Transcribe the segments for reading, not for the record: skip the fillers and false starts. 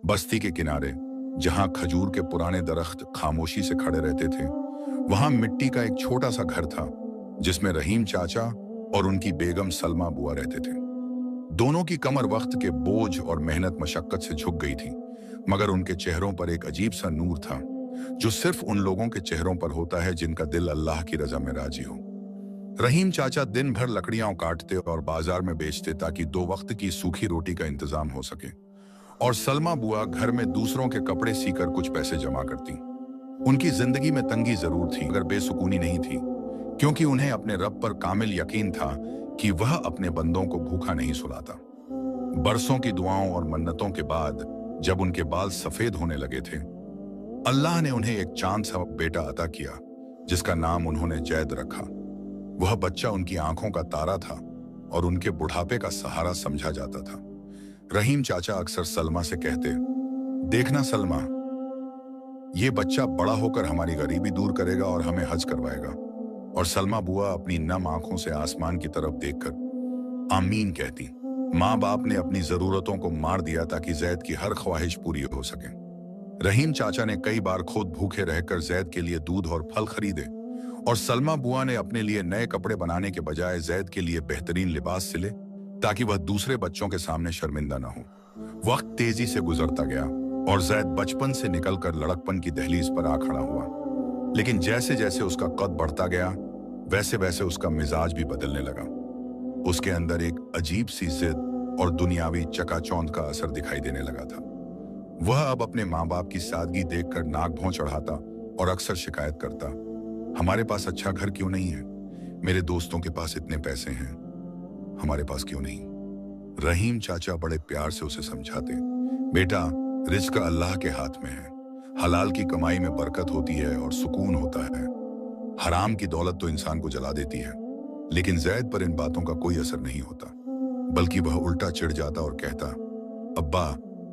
बस्ती के किनारे, जहां खजूर के पुराने दरख्त खामोशी से खड़े रहते थे, वहां मिट्टी का एक छोटा सा घर था, जिसमें रहीम चाचा और उनकी बेगम सलमा बुआ रहते थे। दोनों की कमर वक्त के बोझ और मेहनत मशक्कत से झुक गई थी, मगर उनके चेहरों पर एक अजीब सा नूर था, जो सिर्फ उन लोगों के चेहरों पर होता है जिनका दिल अल्लाह की रजा में राजी हो। रहीम चाचा दिन भर लकड़ियां काटते और बाजार में बेचते ताकि दो वक्त की सूखी रोटी का इंतजाम हो सके, और सलमा बुआ घर में दूसरों के कपड़े सीकर कुछ पैसे जमा करती। उनकी जिंदगी में तंगी जरूर थी, मगर बेसुकूनी नहीं थी, क्योंकि उन्हें अपने रब पर कामिल यकीन था कि वह अपने बंदों को भूखा नहीं सुलाता। बरसों की दुआओं और मन्नतों के बाद जब उनके बाल सफेद होने लगे थे, अल्लाह ने उन्हें एक चांद सा बेटा अता किया, जिसका नाम उन्होंने जैद रखा। वह बच्चा उनकी आंखों का तारा था और उनके बुढ़ापे का सहारा समझा जाता था। रहीम चाचा अक्सर सलमा से कहते, देखना सलमा, ये बच्चा बड़ा होकर हमारी गरीबी दूर करेगा और हमें हज करवाएगा। और सलमा बुआ अपनी नम आंखों से आसमान की तरफ देखकर आमीन कहती। माँ बाप ने अपनी जरूरतों को मार दिया ताकि जैद की हर ख्वाहिश पूरी हो सके। रहीम चाचा ने कई बार खुद भूखे रहकर जैद के लिए दूध और फल खरीदे, और सलमा बुआ ने अपने लिए नए कपड़े बनाने के बजाय जैद के लिए बेहतरीन लिबास सिले, ताकि वह दूसरे बच्चों के सामने शर्मिंदा न हो। वक्त तेजी से गुजरता गया और जैद बचपन से निकलकर लड़कपन की दहलीज पर आ खड़ा हुआ। लेकिन जैसे जैसे उसका कद बढ़ता गया, वैसे वैसे उसका मिजाज भी बदलने लगा। उसके अंदर एक अजीब सी जिद और दुनियावी चकाचौंध का असर दिखाई देने लगा था। वह अब अपने माँ बाप की सादगी देखकर नाक भौं चढ़ाता और अक्सर शिकायत करता, हमारे पास अच्छा घर क्यों नहीं है? मेरे दोस्तों के पास इतने पैसे हैं, हमारे पास क्यों नहीं? रहीम चाचा बड़े प्यार से उसे समझाते, बेटा, रिज्क अल्लाह के हाथ में है। हलाल की कमाई में बरकत होती है और सुकून होता है। हराम की दौलत तो इंसान को जला देती है। लेकिन जैद पर इन बातों का कोई असर नहीं होता, बल्कि वह उल्टा चिढ़ जाता और कहता, अब्बा,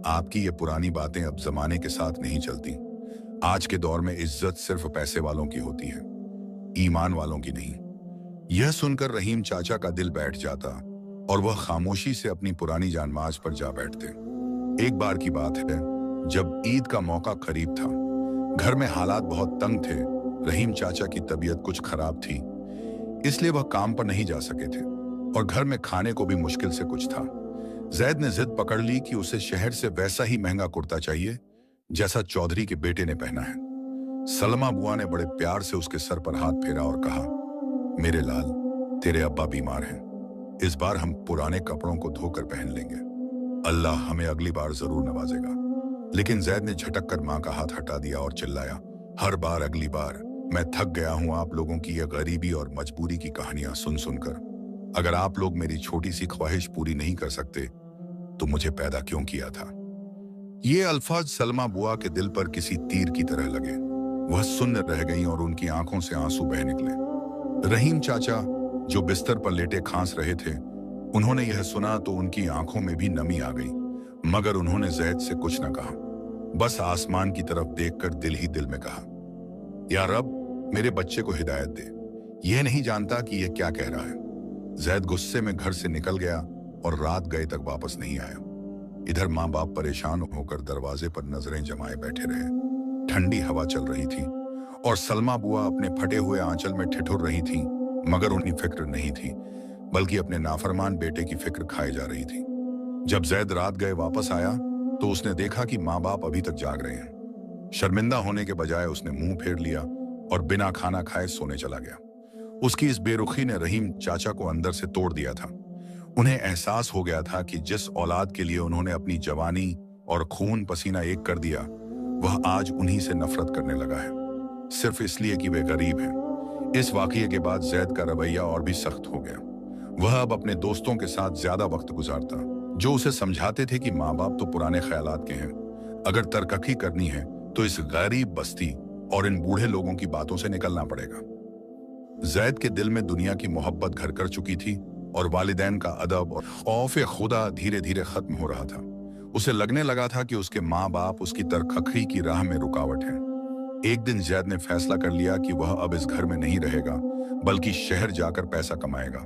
आपकी ये पुरानी बातें अब जमाने के साथ नहीं चलती। आज के दौर में इज्जत सिर्फ पैसे वालों की होती है, ईमान वालों की नहीं। यह सुनकर रहीम चाचा का दिल बैठ जाता और वह खामोशी से अपनी पुरानी जानमाज पर जा बैठते। एक बार की बात है, जब ईद का मौका करीब था। घर में हालात बहुत तंग थे। रहीम चाचा की तबीयत कुछ खराब थी, इसलिए वह काम पर नहीं जा सके थे, और घर में खाने को भी मुश्किल से कुछ था। जैद ने जिद पकड़ ली कि उसे शहर से वैसा ही महंगा कुर्ता चाहिए जैसा चौधरी के बेटे ने पहना है। सलमा बुआ ने बड़े प्यार से उसके सर पर हाथ फेरा और कहा, मेरे लाल, तेरे अब्बा बीमार हैं, इस बार हम पुराने कपड़ों को धोकर पहन लेंगे। अल्लाह हमें अगली बार जरूर नवाजेगा। लेकिन जैद ने झटक कर माँ का हाथ हटा दिया और चिल्लाया, हर बार अगली बार। मैं थक गया हूं आप लोगों की यह गरीबी और मजबूरी की कहानियां सुन सुनकर। अगर आप लोग मेरी छोटी सी ख्वाहिश पूरी नहीं कर सकते तो मुझे पैदा क्यों किया था? ये अल्फाज सलमा बुआ के दिल पर किसी तीर की तरह लगे। वह सुन्न रह गईं और उनकी आंखों से आंसू बह निकले। रहीम चाचा, जो बिस्तर पर लेटे खांस रहे थे, उन्होंने यह सुना तो उनकी आंखों में भी नमी आ गई, मगर उन्होंने जैद से कुछ न कहा। बस आसमान की तरफ देखकर दिल ही दिल में कहा, या रब, मेरे बच्चे को हिदायत दे। यह नहीं जानता कि यह क्या कह रहा है। जैद गुस्से में घर से निकल गया और रात गए तक वापस नहीं आया। इधर माँ बाप परेशान होकर दरवाजे पर नजरें जमाए बैठे रहे। ठंडी हवा चल रही थी और सलमा बुआ अपने फटे हुए आंचल में ठिठुर रही थी, मगर उन्हें फिक्र नहीं थी, बल्कि अपने नाफरमान बेटे की फिक्र खाए जा रही थी। जब जैद रात गए वापस आया तो उसने देखा कि माँ बाप अभी तक जाग रहे हैं। शर्मिंदा होने के बजाय उसने मुंह फेर लिया और बिना खाना खाए सोने चला गया। उसकी इस बेरुखी ने रहीम चाचा को अंदर से तोड़ दिया था। उन्हें एहसास हो गया था कि जिस औलाद के लिए उन्होंने अपनी जवानी और खून पसीना एक कर दिया, वह आज उन्हीं से नफरत करने लगा है, सिर्फ इसलिए कि वे गरीब हैं। इस वाकये के बाद जैद का रवैया और भी सख्त हो गया। वह अब अपने दोस्तों के साथ ज्यादा वक्त गुजारता, जो उसे समझाते थे कि माँ बाप तो पुराने ख्यालात के हैं, अगर तरक्की करनी है तो इस गरीब बस्ती और इन बूढ़े लोगों की बातों से निकलना पड़ेगा। जैद के दिल में दुनिया की मोहब्बत घर कर चुकी थी और वालिदैन का अदब और खौफ खुदा धीरे धीरे खत्म हो रहा था। उसे लगने लगा था कि उसके माँ बाप उसकी तरक्की की राह में रुकावट हैं। एक दिन जैद ने फैसला कर लिया कि वह अब इस घर में नहीं रहेगा, बल्कि शहर जाकर पैसा कमाएगा,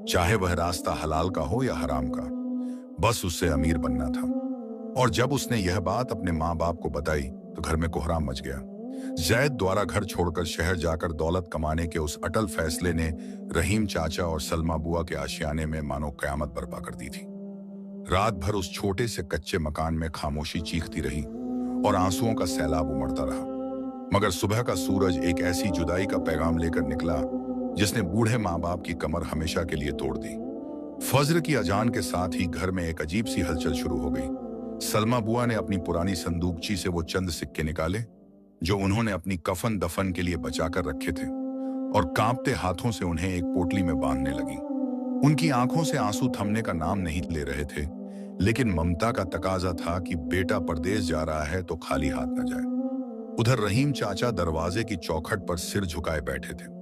चाहे वह रास्ता हलाल का हो या हराम का। बस उससे अमीर बनना था। और जब उसने यह बात अपने माँ बाप को बताई तो घर में कोहराम मच गया। जैद द्वारा घर छोड़कर शहर जाकर दौलत कमाने के उस अटल फैसले ने रहीम चाचा और सलमा बुआ के आशियाने में मानो कयामत बर्पा कर दी थी। रात भर उस छोटे से कच्चे मकान में खामोशी चीखती रही और आंसुओं का सैलाब उमड़ता रहा। मगर सुबह का सूरज एक ऐसी जुदाई का पैगाम लेकर निकला जिसने बूढ़े माँ बाप की कमर हमेशा के लिए तोड़ दी। फज्र की अजान के साथ ही घर में एक अजीब सी हलचल शुरू हो गई। सलमा बुआ ने अपनी पुरानी संदूकची से वो चंद सिक्के निकाले जो उन्होंने अपनी कफन दफन के लिए बचा कर रखे थे और कांपते हाथों से उन्हें एक पोटली में बांधने लगी। उनकी आंखों से आंसू थमने का नाम नहीं ले रहे थे, लेकिन ममता का तकाजा था कि बेटा परदेश जा रहा है तो खाली हाथ न जाए। उधर रहीम चाचा दरवाजे की चौखट पर सिर झुकाए बैठे थे।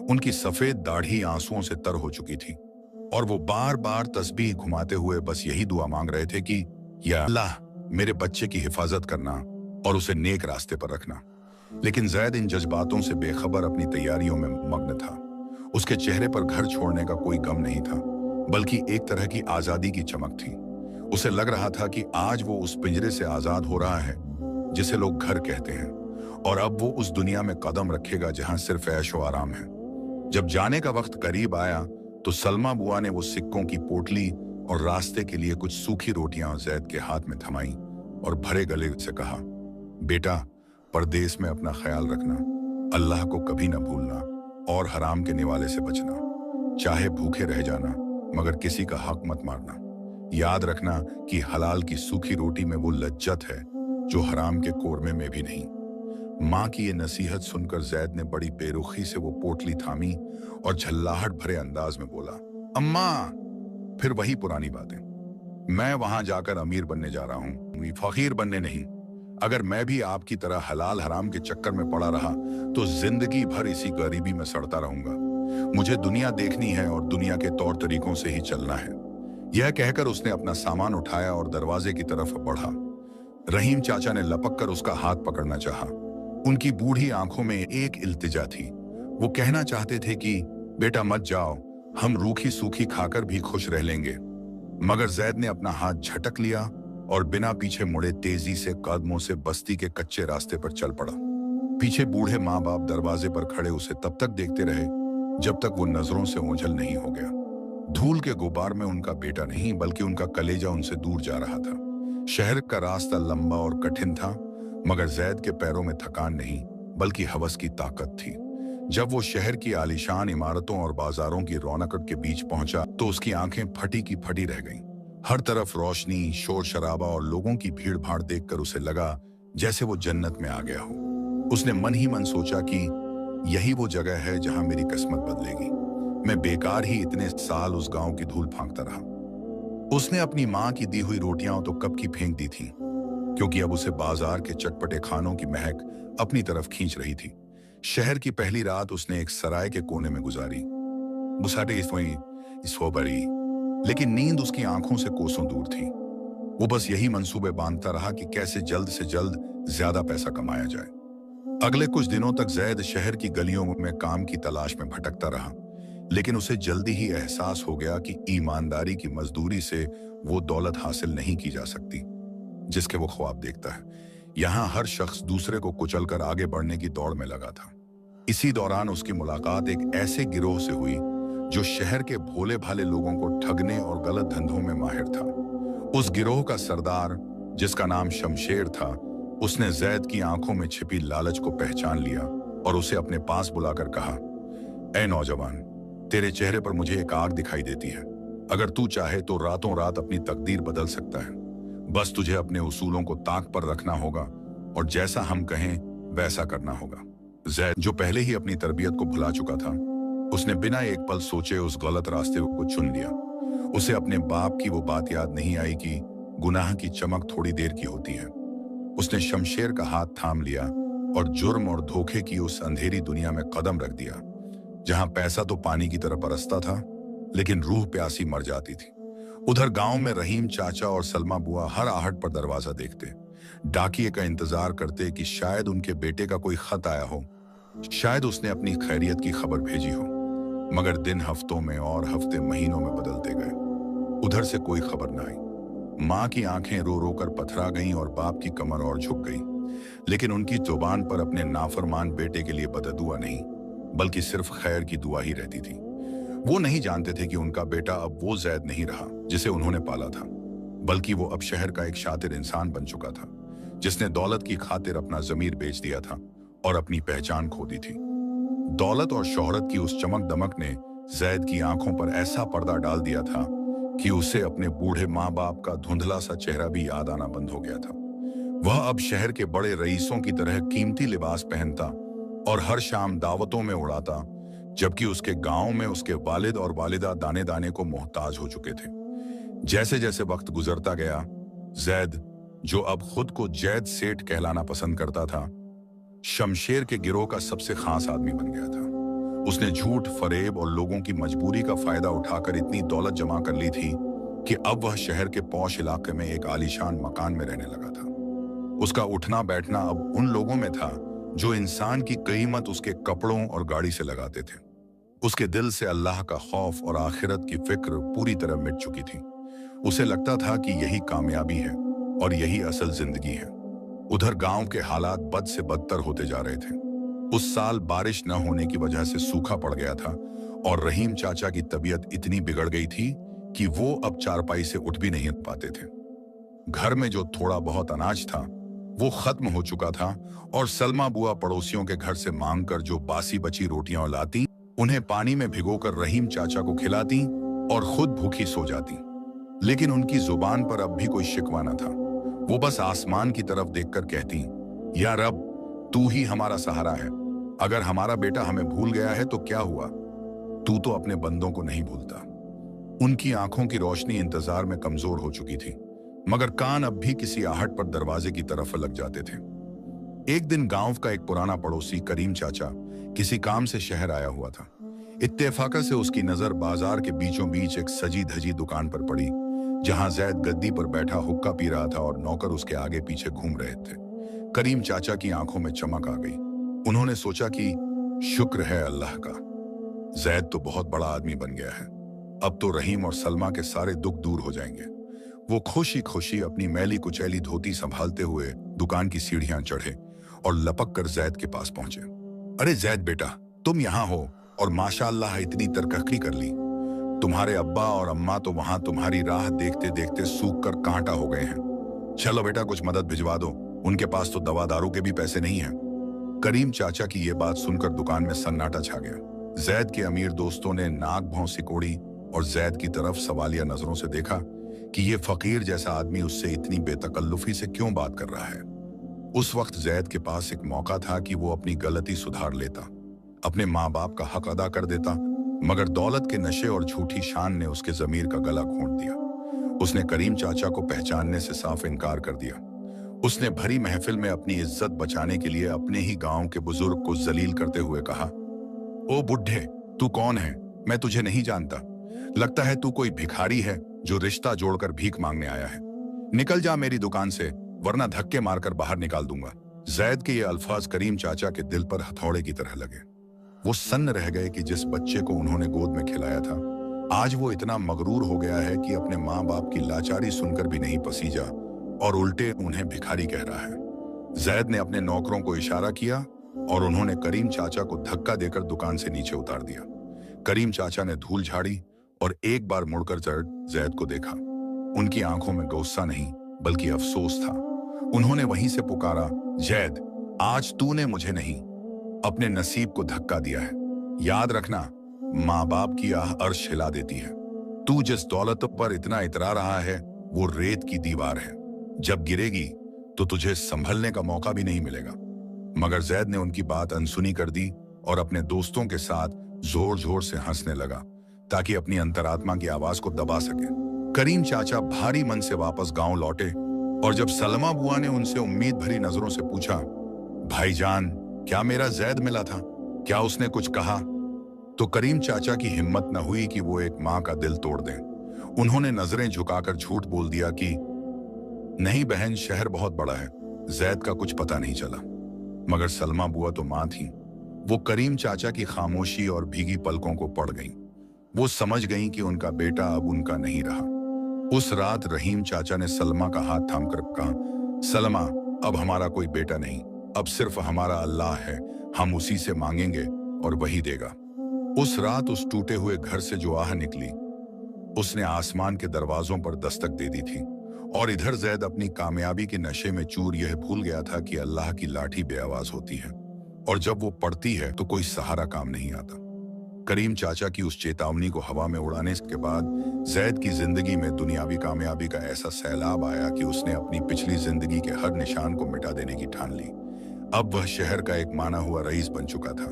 उनकी सफेद दाढ़ी आंसुओं से तर हो चुकी थी और वो बार बार तस्बीह घुमाते हुए बस यही दुआ मांग रहे थे कि या अल्लाह मेरे बच्चे की हिफाजत करना और उसे नेक रास्ते पर रखना। लेकिन जैद इन जज्बातों से बेखबर अपनी तैयारियों में मग्न था। उसके चेहरे पर घर छोड़ने का कोई गम नहीं था, बल्कि एक तरह की आजादी की चमक थी। उसे लग रहा था कि आज वो उस पिंजरे से आजाद हो रहा है जिसे लोग घर कहते हैं, और अब वो उस दुनिया में कदम रखेगा जहां सिर्फ ऐशो आराम है। जब जाने का वक्त करीब आया तो सलमा बुआ ने वो सिक्कों की पोटली और रास्ते के लिए कुछ सूखी रोटियां जैद के हाथ में थमाई और भरे गले से कहा, बेटा परदेश में अपना ख्याल रखना, अल्लाह को कभी न भूलना और हराम के निवाले से बचना। चाहे भूखे रह जाना मगर किसी का हक मत मारना। याद रखना कि हलाल की सूखी रोटी में वो लज्जत है जो हराम के कोरमे में भी नहीं। माँ की ये नसीहत सुनकर जैद ने बड़ी बेरुखी से वो पोटली थामी और झल्लाहट भरे अंदाज में बोला, अम्मा। फिर वही पुरानी बातें, मैं वहां जाकर अमीर बनने जा रहा हूँ, फकीर बनने नहीं। अगर मैं भी आपकी तरह हलाल हराम के चक्कर में पड़ा रहा तो जिंदगी भर इसी गरीबी में सड़ता रहूंगा। मुझे दुनिया देखनी है और दुनिया के तौर तरीकों से ही चलना है। यह कहकर उसने अपना सामान उठाया और दरवाजे की तरफ बढ़ा। रहीम चाचा ने लपक कर उसका हाथ पकड़ना चाहा। उनकी बूढ़ी आंखों में एक इल्तिजा थी। वो कहना चाहते थे कि बेटा मत जाओ, हम रूखी सूखी खाकर भी खुश रह लेंगे। मगर जैद ने अपना हाथ झटक लिया और बिना पीछे मुड़े तेजी से कदमों से बस्ती के कच्चे रास्ते पर चल पड़ा। पीछे बूढ़े माँ बाप दरवाजे पर खड़े उसे तब तक देखते रहे जब तक वो नजरों से ओझल नहीं हो गया। धूल के गुबार में उनका बेटा नहीं बल्कि उनका कलेजा उनसे दूर जा रहा था। शहर का रास्ता लंबा और कठिन था, मगर जैद के पैरों में थकान नहीं बल्कि हवस की ताकत थी। जब वो शहर की आलीशान इमारतों और बाजारों की रौनक के बीच पहुंचा तो उसकी आंखें फटी की फटी रह गईं। हर तरफ रोशनी, शोर शराबा और लोगों की भीड़ भाड़ देखकर उसे लगा जैसे वो जन्नत में आ गया हो। उसने मन ही मन सोचा कि यही वो जगह है जहां मेरी किस्मत बदलेगी। मैं बेकार ही इतने साल उस गांव की धूल फांकता रहा। उसने अपनी माँ की दी हुई रोटियां तो कब की फेंक दी थी, क्योंकि अब उसे बाजार के चटपटे खानों की महक अपनी तरफ खींच रही थी। शहर की पहली रात उसने एक सराय के कोने में गुजारी। लेकिन नींद उसकी आंखों से कोसों दूर थी। वो बस यही मंसूबे बांधता रहा कि कैसे जल्द से जल्द ज्यादा पैसा कमाया जाए। अगले कुछ दिनों तक जैद शहर की गलियों में काम की तलाश में भटकता रहा, लेकिन उसे जल्दी ही एहसास हो गया कि ईमानदारी की मजदूरी से वो दौलत हासिल नहीं की जा सकती जिसके वो ख्वाब देखता है। यहाँ हर शख्स दूसरे को कुचलकर आगे बढ़ने की दौड़ में लगा था। इसी दौरान उसकी मुलाकात एक ऐसे गिरोह से हुई जो शहर के भोले भाले लोगों को ठगने और गलत धंधों में माहिर था। उस गिरोह का सरदार, जिसका नाम शमशेर था, उसने जैद की आंखों में छिपी लालच को पहचान लिया और उसे अपने पास बुलाकर कहा, ऐ नौजवान, तेरे चेहरे पर मुझे एक आग दिखाई देती है। अगर तू चाहे तो रातों रात अपनी तकदीर बदल सकता है। बस तुझे अपने उसूलों को ताक पर रखना होगा और जैसा हम कहें वैसा करना होगा। जैद, जो पहले ही अपनी तरबियत को भुला चुका था, उसने बिना एक पल सोचे उस गलत रास्ते को चुन लिया। उसे अपने बाप की वो बात याद नहीं आई कि गुनाह की चमक थोड़ी देर की होती है। उसने शमशेर का हाथ थाम लिया और जुर्म और धोखे की उस अंधेरी दुनिया में कदम रख दिया, जहां पैसा तो पानी की तरह बरसता था लेकिन रूह प्यासी मर जाती थी। उधर गांव में रहीम चाचा और सलमा बुआ हर आहट पर दरवाजा देखते, डाकिये का इंतजार करते कि शायद उनके बेटे का कोई खत आया हो, शायद उसने अपनी खैरियत की खबर भेजी हो। मगर दिन हफ्तों में और हफ्ते महीनों में बदलते गए। उधर से कोई खबर न आई। माँ की आंखें रो रो कर पथरा गईं और बाप की कमर और झुक गई, लेकिन उनकी जुबान पर अपने नाफरमान बेटे के लिए बददुआ नहीं, बल्कि सिर्फ खैर की दुआ ही रहती थी। वो नहीं जानते थे कि उनका बेटा अब वो जैद नहीं रहा जिसे उन्होंने पाला था, बल्कि वो अब शहर का एक शातिर इंसान बन चुका था, जिसने दौलत की खातिर अपना जमीर बेच दिया था और अपनी पहचान खो दी थी। दौलत और शोहरत की उस चमक दमक ने जैद की आंखों पर ऐसा पर्दा डाल दिया था कि उसे अपने बूढ़े माँ बाप का धुंधला सा चेहरा भी याद आना बंद हो गया था। वह अब शहर के बड़े रईसों की तरह कीमती लिबास पहनता और हर शाम दावतों में उड़ाता, जबकि उसके गांव में उसके वालिद और वालिदा दाने दाने को मोहताज हो चुके थे। जैसे जैसे वक्त गुजरता गया, जैद, जो अब खुद को जैद सेठ कहलाना पसंद करता था, शमशेर के गिरोह का सबसे खास आदमी बन गया था। उसने झूठ, फरेब और लोगों की मजबूरी का फायदा उठाकर इतनी दौलत जमा कर ली थी कि अब वह शहर के पौश इलाके में एक आलीशान मकान में रहने लगा था। उसका उठना बैठना अब उन लोगों में था जो इंसान की कीमत उसके कपड़ों और गाड़ी से लगाते थे। उसके दिल से अल्लाह का खौफ और आखिरत की फिक्र पूरी तरह मिट चुकी थी। उसे लगता था कि यही कामयाबी है और यही असल जिंदगी है। उधर गांव के हालात बद से बदतर होते जा रहे थे। उस साल बारिश न होने की वजह से सूखा पड़ गया था और रहीम चाचा की तबीयत इतनी बिगड़ गई थी कि वो अब चारपाई से उठ भी नहीं पाते थे। घर में जो थोड़ा बहुत अनाज था वो खत्म हो चुका था और सलमा बुआ पड़ोसियों के घर से मांगकर जो बासी बची रोटियां लाती, उन्हें पानी में भिगोकर रहीम चाचा को खिलाती और खुद भूखी सो जाती। लेकिन उनकी जुबान पर अब भी कोई शिकवा न था। वो बस आसमान की तरफ देखकर कहती, या रब, तू ही हमारा सहारा है। अगर हमारा बेटा हमें भूल गया है तो क्या हुआ, तू तो अपने बंदों को नहीं भूलता। उनकी आंखों की रोशनी इंतजार में कमजोर हो चुकी थी, मगर कान अब भी किसी आहट पर दरवाजे की तरफ लग जाते थे। एक दिन गांव का एक पुराना पड़ोसी करीम चाचा किसी काम से शहर आया हुआ था। इत्तेफाक से उसकी नजर बाजार के बीचों बीच एक सजी धजी दुकान पर पड़ी, जहां जैद गद्दी पर बैठा हुक्का पी रहा था और नौकर उसके आगे पीछे घूम रहे थे। करीम चाचा की आंखों में चमक आ गई। उन्होंने सोचा कि शुक्र है अल्लाह का, जैद तो बहुत बड़ा आदमी बन गया है। अब तो रहीम और सलमा के सारे दुख दूर हो जाएंगे। वो खुशी खुशी अपनी मैली कुचैली धोती संभालते हुए दुकान की सीढ़ियां चढ़े और लपक कर जैद के पास पहुंचे। अरे जैद बेटा, तुम यहाँ हो और माशाअल्लाह इतनी तरक्की कर ली। तुम्हारे अब्बा और अम्मा तो वहां तुम्हारी राह देखते देखते सूख कर कांटा हो गए हैं। चलो बेटा, कुछ मदद भिजवा दो, उनके पास तो दवा दारू के भी पैसे नहीं हैं। करीम चाचा की ये बात सुनकर दुकान में सन्नाटा छा गया। जैद के अमीर दोस्तों ने नाक भौं सिकोड़ी और जैद की तरफ सवालिया नजरों से देखा कि ये फकीर जैसा आदमी उससे इतनी बेतकल्लुफी से क्यों बात कर रहा है। उस वक्त जैद के पास एक मौका था कि वो अपनी गलती सुधार लेता, अपने माँ बाप का हक अदा कर देता, मगर दौलत के नशे और झूठी शान ने उसके जमीर का गला घोंट दिया। उसने करीम चाचा को पहचानने से साफ इनकार कर दिया। उसने भरी महफिल में अपनी इज्जत बचाने के लिए अपने ही गांव के बुजुर्ग को जलील करते हुए कहा, ओ बुढ़े, तू कौन है? मैं तुझे नहीं जानता। लगता है तू कोई भिखारी है जो रिश्ता जोड़कर भीख मांगने आया है। निकल जा मेरी दुकान से, वरना धक्के मारकर बाहर निकाल दूंगा। जैद के ये अल्फाज करीम चाचा के दिल पर हथौड़े की तरह लगे। वो सन्न रह गए कि जिस बच्चे को उन्होंने गोद में खिलाया था, आज वो इतना मगरूर हो गया है कि अपने माँ बाप की लाचारी सुनकर भी नहीं पसीजा और उल्टे उन्हें भिखारी कह रहा है। जैद ने अपने नौकरों को इशारा किया और उन्होंने करीम चाचा को धक्का देकर दुकान से नीचे उतार दिया। करीम चाचा ने धूल झाड़ी और एक बार मुड़कर जैद को देखा। उनकी आंखों में गुस्सा नहीं बल्कि अफसोस था। उन्होंने वहीं से पुकारा, जैद, आज तूने मुझे नहीं, अपने नसीब को धक्का दिया है। याद रखना, माँ बाप की आह अर्श हिला देती है। तू जिस दौलत पर इतना इतरा रहा है वो रेत की दीवार है, जब गिरेगी तो तुझे संभलने का मौका भी नहीं मिलेगा। मगर जैद ने उनकी बात अनसुनी कर दी और अपने दोस्तों के साथ जोर जोर से हंसने लगा ताकि अपनी अंतरात्मा की आवाज को दबा सके। करीम चाचा भारी मन से वापस गांव लौटे और जब सलमा बुआ ने उनसे उम्मीद भरी नजरों से पूछा, भाईजान, क्या मेरा जैद मिला था? क्या उसने कुछ कहा? तो करीम चाचा की हिम्मत न हुई कि वो एक माँ का दिल तोड़ दें। उन्होंने नजरें झुकाकर झूठ बोल दिया कि नहीं बहन, शहर बहुत बड़ा है, जैद का कुछ पता नहीं चला। मगर सलमा बुआ तो माँ थी। वो करीम चाचा की खामोशी और भीगी पलकों को पढ़ गईं। वो समझ गईं कि उनका बेटा अब उनका नहीं रहा। उस रात रहीम चाचा ने सलमा का हाथ थामकर कहा, सलमा, अब हमारा कोई बेटा नहीं, अब सिर्फ हमारा अल्लाह है, हम उसी से मांगेंगे और वही देगा। उस रात उस टूटे हुए घर से जो आह निकली, उसने आसमान के दरवाजों पर दस्तक दे दी थी। और इधर जैद अपनी कामयाबी के नशे में चूर यह भूल गया था कि अल्लाह की लाठी बेआवाज होती है और जब वो पड़ती है तो कोई सहारा काम नहीं आता। करीम चाचा की उस चेतावनी को हवा में उड़ाने के बाद जैद की जिंदगी में दुनियावी कामयाबी का ऐसा सैलाब आया कि उसने अपनी पिछली जिंदगी के हर निशान को मिटा देने की ठान ली। अब वह शहर का एक माना हुआ रईस बन चुका था,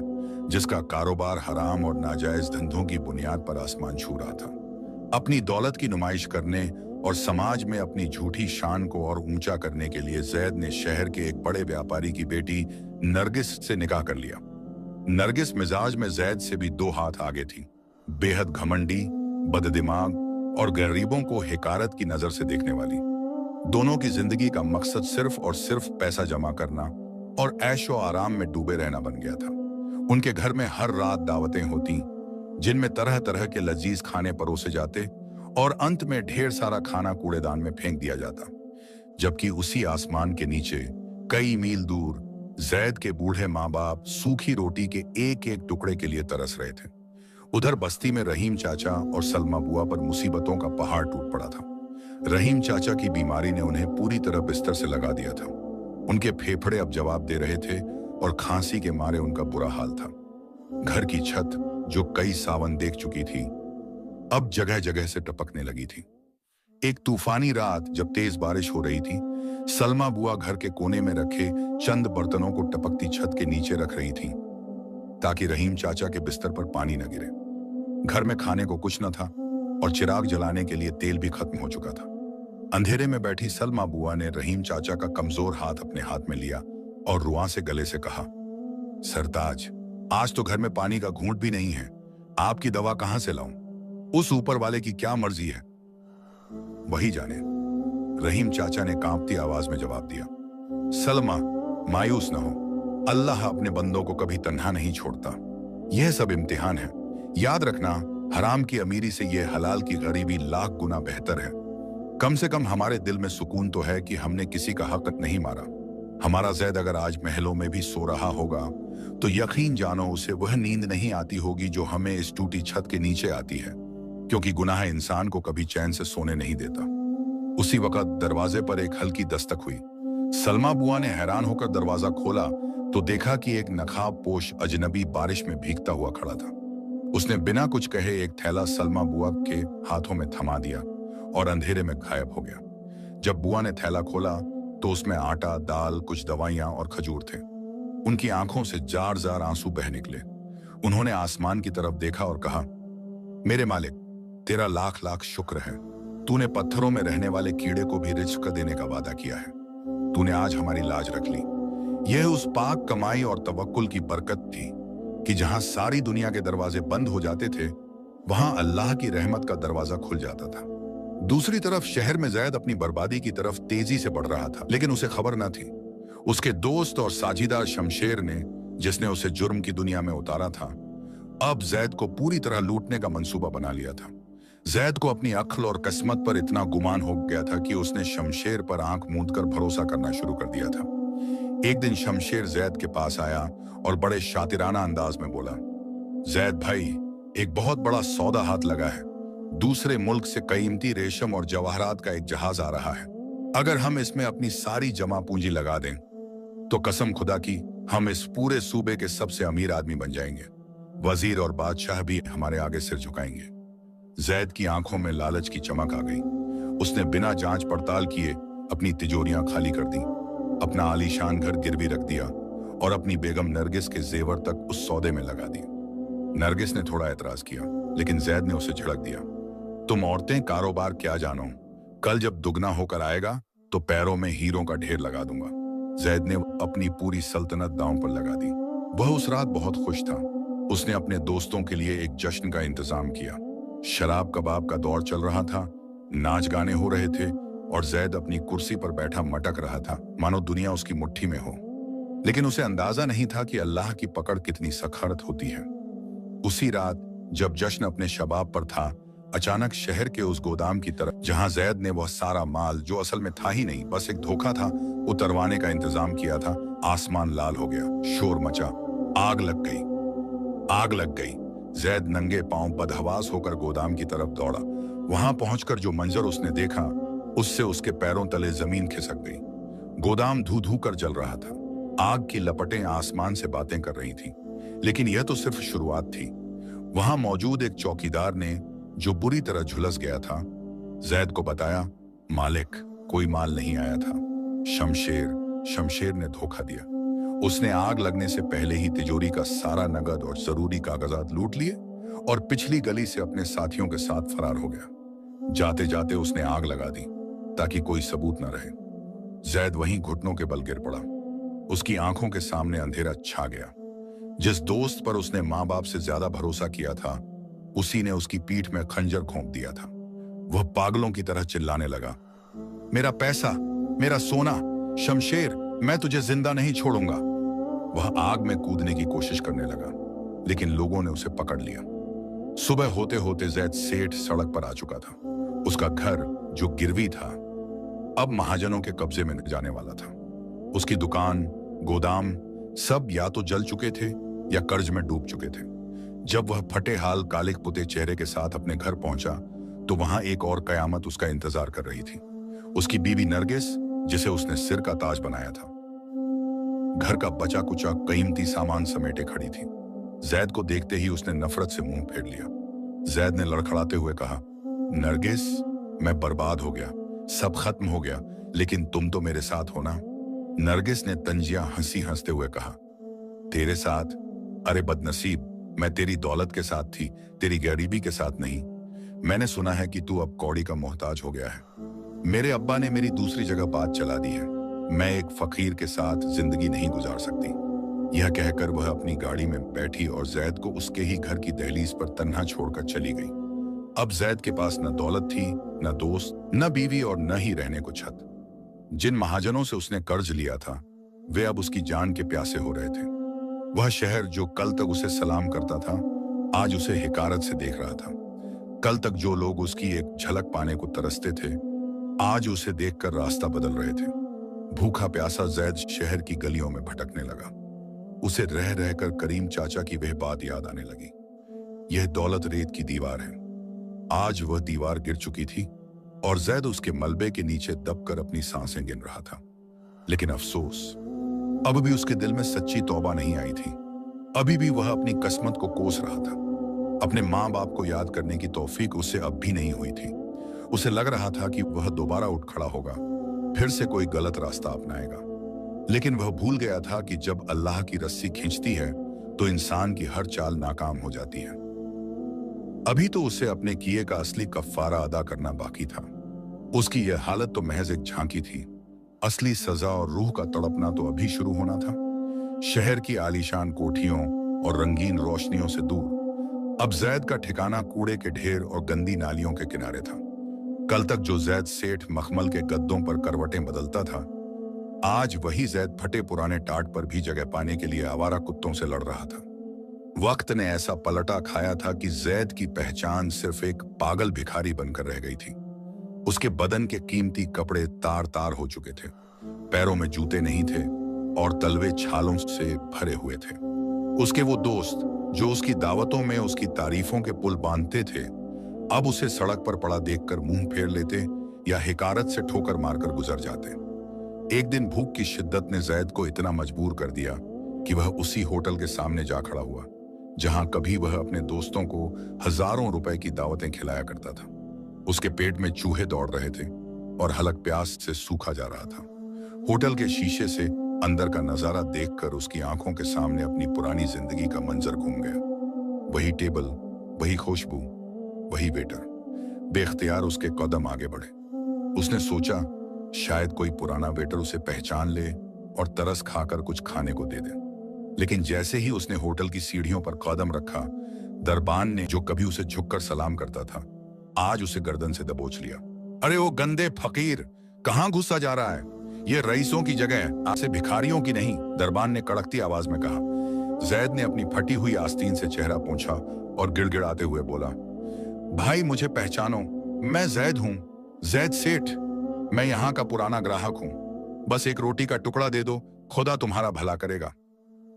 जिसका कारोबार हराम और नाजायज धंधों की बुनियाद पर आसमान छू रहा था। अपनी दौलत की नुमाइश करने और समाज में अपनी झूठी शान को और ऊंचा करने के लिए जैद ने शहर के एक बड़े व्यापारी की बेटी नरगिस से निकाह कर लिया। नरगिस मिजाज में जैद से भी 2 हाथ आगे थी, बेहद घमंडी, बददिमाग और गरीबों को हिकारत की नजर से देखने वाली। दोनों की जिंदगी का मकसद सिर्फ और सिर्फ पैसा जमा करना और ऐशो आराम में डूबे रहना बन गया था। उनके घर में हर रात दावतें होती, जिनमें तरह तरह के लजीज खाने परोसे जाते और अंत में ढेर सारा खाना कूड़ेदान में फेंक दिया जाता। जबकि उसी आसमान के नीचे कई मील दूर जैद के बूढ़े माँ बाप सूखी रोटी के एक एक टुकड़े के लिए तरस रहे थे। उधर बस्ती में रहीम चाचा और सलमा बुआ पर मुसीबतों का पहाड़ टूट पड़ा था। रहीम चाचा की बीमारी ने उन्हें पूरी तरह बिस्तर से लगा दिया था। उनके फेफड़े अब जवाब दे रहे थे और खांसी के मारे उनका बुरा हाल था। घर की छत, जो कई सावन देख चुकी थी, अब जगह जगह से टपकने लगी थी। एक तूफानी रात जब तेज बारिश हो रही थी, सलमा बुआ घर के कोने में रखे चंद बर्तनों को टपकती छत के नीचे रख रही थी ताकि रहीम चाचा के बिस्तर पर पानी न गिरे। घर में खाने को कुछ न था और चिराग जलाने के लिए तेल भी खत्म हो चुका था। अंधेरे में बैठी सलमा बुआ ने रहीम चाचा का कमजोर हाथ अपने हाथ में लिया और रुआ से गले से कहा, सरताज, आज तो घर में पानी का घूंट भी नहीं है, आपकी दवा कहां से लाऊं? उस ऊपर वाले की क्या मर्जी है, वही जाने। रहीम चाचा ने कांपती आवाज में जवाब दिया, सलमा, मायूस न हो, अल्लाह अपने बंदों को कभी तन्हा नहीं छोड़ता। यह सब इम्तिहान है। याद रखना, हराम की अमीरी से यह हलाल की गरीबी लाख गुना बेहतर है। कम से कम हमारे दिल में सुकून तो है कि हमने किसी का हक नहीं मारा। हमारा जैद अगर आज महलों में भी सो रहा होगा तो यकीन जानो उसे वह नींद नहीं आती होगी जो हमें इस टूटी छत के नीचे आती है, क्योंकि गुनाह इंसान को कभी चैन से सोने नहीं देता। उसी वक्त दरवाजे पर एक हल्की दस्तक हुई। सलमा बुआ ने हैरान होकर दरवाजा खोला तो देखा कि एक नकाब पोश अजनबी बारिश में भीगता हुआ खड़ा था। उसने बिना कुछ कहे एक थैला सलमा बुआ के हाथों में थमा दिया और अंधेरे में गायब हो गया। जब बुआ ने थैला खोला तो उसमें आटा, दाल, कुछ दवाइयां और खजूर थे। उनकी आंखों से जार जार आंसू बह निकले। उन्होंने आसमान की तरफ देखा और कहा, मेरे मालिक, तेरा लाख लाख शुक्र है। तूने पत्थरों में रहने वाले कीड़े को भी रिज्क देने का वादा किया है। तूने आज हमारी लाज रख ली। यह उस पाक कमाई और तवक्कुल की बरकत थी कि जहां सारी दुनिया के दरवाजे बंद हो जाते थे, वहां अल्लाह की रहमत का दरवाजा खुल जाता था। दूसरी तरफ शहर में जैद अपनी बर्बादी की तरफ तेजी से बढ़ रहा था, लेकिन उसे खबर न थी। उसके दोस्त और साझीदार शमशेर ने, जिसने उसे जुर्म की दुनिया में उतारा था, अब जैद को पूरी तरह लूटने का मंसूबा बना लिया था। जैद को अपनी अक्ल और किस्मत पर इतना गुमान हो गया था कि उसने शमशेर पर आंख मूंदकर भरोसा करना शुरू कर दिया था। एक दिन शमशेर जैद के पास आया और बड़े शातिराना अंदाज में बोला, जैद भाई, एक बहुत बड़ा सौदा हाथ लगा है। दूसरे मुल्क से कीमती रेशम और जवाहरात का एक जहाज आ रहा है। अगर हम इसमें अपनी सारी जमा पूंजी लगा दें तो कसम खुदा की हम इस पूरे सूबे के सबसे अमीर आदमी बन जाएंगे। वजीर और बादशाह भी हमारे आगे सिर झुकाएंगे। जैद की आंखों में लालच की चमक आ गई। उसने बिना जांच पड़ताल किए अपनी तिजोरियां खाली कर दी, अपना आलीशान घर गिरवी रख दिया और अपनी बेगम नरगिस के जेवर तक उस सौदे में लगा दी। नरगिस ने थोड़ा एतराज किया, लेकिन जैद ने उसे झिड़क दिया, तुम औरतें कारोबार क्या जानो, कल जब दुगना होकर आएगा तो पैरों में हीरों का ढेर लगा दूंगा। जैद ने अपनी पूरी सल्तनत दांव पर लगा दी। वह उस रात बहुत खुश था। उसने अपने दोस्तों के लिए एक जश्न का इंतजाम किया। शराब कबाब का दौर चल रहा था, नाच गाने हो रहे थे और जैद अपनी कुर्सी पर बैठा मटक रहा था, मानो दुनिया उसकी मुट्ठी में हो। लेकिन उसे अंदाजा नहीं था कि अल्लाह की पकड़ कितनी सख्त होती है। उसी रात जब जश्न अपने शबाब पर था, अचानक शहर के उस गोदाम की तरफ जहां जैद ने वह सारा माल, जो असल में था ही नहीं, बस एक धोखा था, उतरवाने का इंतजाम किया था, आसमान लाल हो गया, शोर मचा, आग लग गई, आग लग गई। जैद नंगे पांव बदहवास होकर गोदाम की तरफ दौड़ा। वहां पहुंचकर जो मंजर उसने देखा, उससे उसके पैरों तले जमीन खिसक गई। गोदाम धू धू कर जल रहा था, आग की लपटें आसमान से बातें कर रही थीं। लेकिन यह तो सिर्फ शुरुआत थी। वहां मौजूद एक चौकीदार ने, जो बुरी तरह झुलस गया था, जैद को बताया, मालिक, कोई माल नहीं आया था। शमशेर ने धोखा दिया। उसने आग लगने से पहले ही तिजोरी का सारा नगद और जरूरी कागजात लूट लिए और पिछली गली से अपने साथियों के साथ फरार हो गया। जाते जाते उसने आग लगा दी ताकि कोई सबूत न रहे। जैद वहीं घुटनों के बल गिर पड़ा। उसकी आंखों के सामने अंधेरा छा गया। जिस दोस्त पर उसने माँ बाप से ज्यादा भरोसा किया था, उसी ने उसकी पीठ में खंजर घोंप दिया था। वह पागलों की तरह चिल्लाने लगा, मेरा पैसा, मेरा सोना, शमशेर, मैं तुझे जिंदा नहीं छोड़ूंगा। वह आग में कूदने की कोशिश करने लगा, लेकिन लोगों ने उसे पकड़ लिया। सुबह होते होते जैद सेठ सड़क पर आ चुका था। उसका घर, जो गिरवी था, अब महाजनों के कब्जे में जाने वाला था। उसकी दुकान, गोदाम, सब या तो जल चुके थे या कर्ज में डूब चुके थे। जब वह फटे हाल, कालिक पुते चेहरे के साथ अपने घर पहुंचा, तो वहां एक और कयामत उसका इंतजार कर रही थी। उसकी बीवी नरगिस, जिसे उसने सिर का ताज बनाया था, घर का बचा कुचा कीमती सामान समेटे खड़ी थी। जैद को देखते ही उसने नफरत से मुंह फेर लिया। जैद ने लड़खड़ाते हुए कहा, नरगिस, मैं बर्बाद हो गया, सब खत्म हो गया, लेकिन तुम तो मेरे साथ हो ना? नरगिस ने तंजिया हंसी हंसते हुए कहा, तेरे साथ? अरे बदनसीब, मैं तेरी दौलत के साथ थी, तेरी गरीबी के साथ नहीं। मैंने सुना है कि तू अब कौड़ी का मोहताज हो गया है। मेरे अब्बा ने मेरी दूसरी जगह बात चला दी है। मैं एक फकीर के साथ जिंदगी नहीं गुजार सकती। यह कहकर वह अपनी गाड़ी में बैठी और जैद को उसके ही घर की दहलीज पर तन्हा छोड़कर चली गई। अब जैद के पास न दौलत थी, न दोस्त, न बीवी और न ही रहने को छत। जिन महाजनों से उसने कर्ज लिया था, वे अब उसकी जान के प्यासे हो रहे थे। वह शहर जो कल तक उसे सलाम करता था, आज उसे हिकारत से देख रहा था। कल तक जो लोग उसकी एक झलक पाने को तरसते थे, आज उसे देखकर रास्ता बदल रहे थे। भूखा प्यासा जैद शहर की गलियों में भटकने लगा। उसे रह रहकर करीम चाचा की वह बात याद आने लगी। यह दौलत रेत की दीवार है। आज वह दीवार गिर चुकी थी और जैद उसके मलबे के नीचे दबकर अपनी सांसें गिन रहा था। लेकिन अफसोस, अब भी उसके दिल में सच्ची तौबा नहीं आई थी। अभी भी वह अपनी किस्मत को कोस रहा था। अपने माँ बाप को याद करने की तौफीक उसे अब भी नहीं हुई थी। उसे लग रहा था कि वह दोबारा उठ खड़ा होगा, फिर से कोई गलत रास्ता अपनाएगा। लेकिन वह भूल गया था कि जब अल्लाह की रस्सी खींचती है तो इंसान की हर चाल नाकाम हो जाती है। अभी तो उसे अपने किए का असली कफ्फारा अदा करना बाकी था। उसकी यह हालत तो महज एक झांकी थी। असली सजा और रूह का तड़पना तो अभी शुरू होना था। शहर की आलीशान कोठियों और रंगीन रोशनियों से दूर अब जैद का ठिकाना कूड़े के ढेर और गंदी नालियों के किनारे था। कल तक जो जैद सेठ मखमल के गद्दों पर करवटें बदलता था, आज वही जैद फटे पुराने टाट पर भी जगह पाने के लिए आवारा कुत्तों से लड़ रहा था। वक्त ने ऐसा पलटा खाया था कि जैद की पहचान सिर्फ एक पागल भिखारी बनकर रह गई थी। उसके बदन के कीमती कपड़े तार तार हो चुके थे, पैरों में जूते नहीं थे और तलवे छालों से भरे हुए थे। उसके वो दोस्त जो उसकी दावतों में उसकी तारीफों के पुल बांधते थे, अब उसे सड़क पर पड़ा देखकर मुंह फेर लेते या हिकारत से ठोकर मारकर गुजर जाते। एक दिन भूख की शिद्दत ने जैद को इतना मजबूर कर दिया कि वह उसी होटल के सामने जा खड़ा हुआ जहां कभी वह अपने दोस्तों को हजारों रुपए की दावतें खिलाया करता था। उसके पेट में चूहे दौड़ रहे थे और हलक प्यास से सूखा जा रहा था। होटल के शीशे से अंदर का नजारा देखकर उसकी आंखों के सामने अपनी पुरानी जिंदगी का मंजर घूम गया। वही टेबल, वही खुशबू, वही वेटर। बेख्तियार उसके कदम आगे बढ़े। उसने सोचा शायद कोई पुराना वेटर उसे पहचान ले और तरस खाकर कुछ खाने को दे दे। लेकिन जैसे ही उसने होटल की सीढ़ियों पर कदम रखा, दरबान ने, जो कभी उसे झुककर सलाम करता था, आज उसे गर्दन से दबोच लिया। अरे वो गंदे फकीर, कहां घुसा जा रहा है? ये रईसों की जगह है, आपसे भिखारियों की नहीं, दरबान ने कड़कती आवाज में कहा। जैद ने अपनी फटी हुई आस्तीन से चेहरा पोंछा और गिड़गिड़ाते हुए बोला, भाई मुझे पहचानो, मैं जैद हूं, जैद सेठ। मैं यहाँ का पुराना ग्राहक हूं। बस एक रोटी का टुकड़ा दे दो, खुदा तुम्हारा भला करेगा।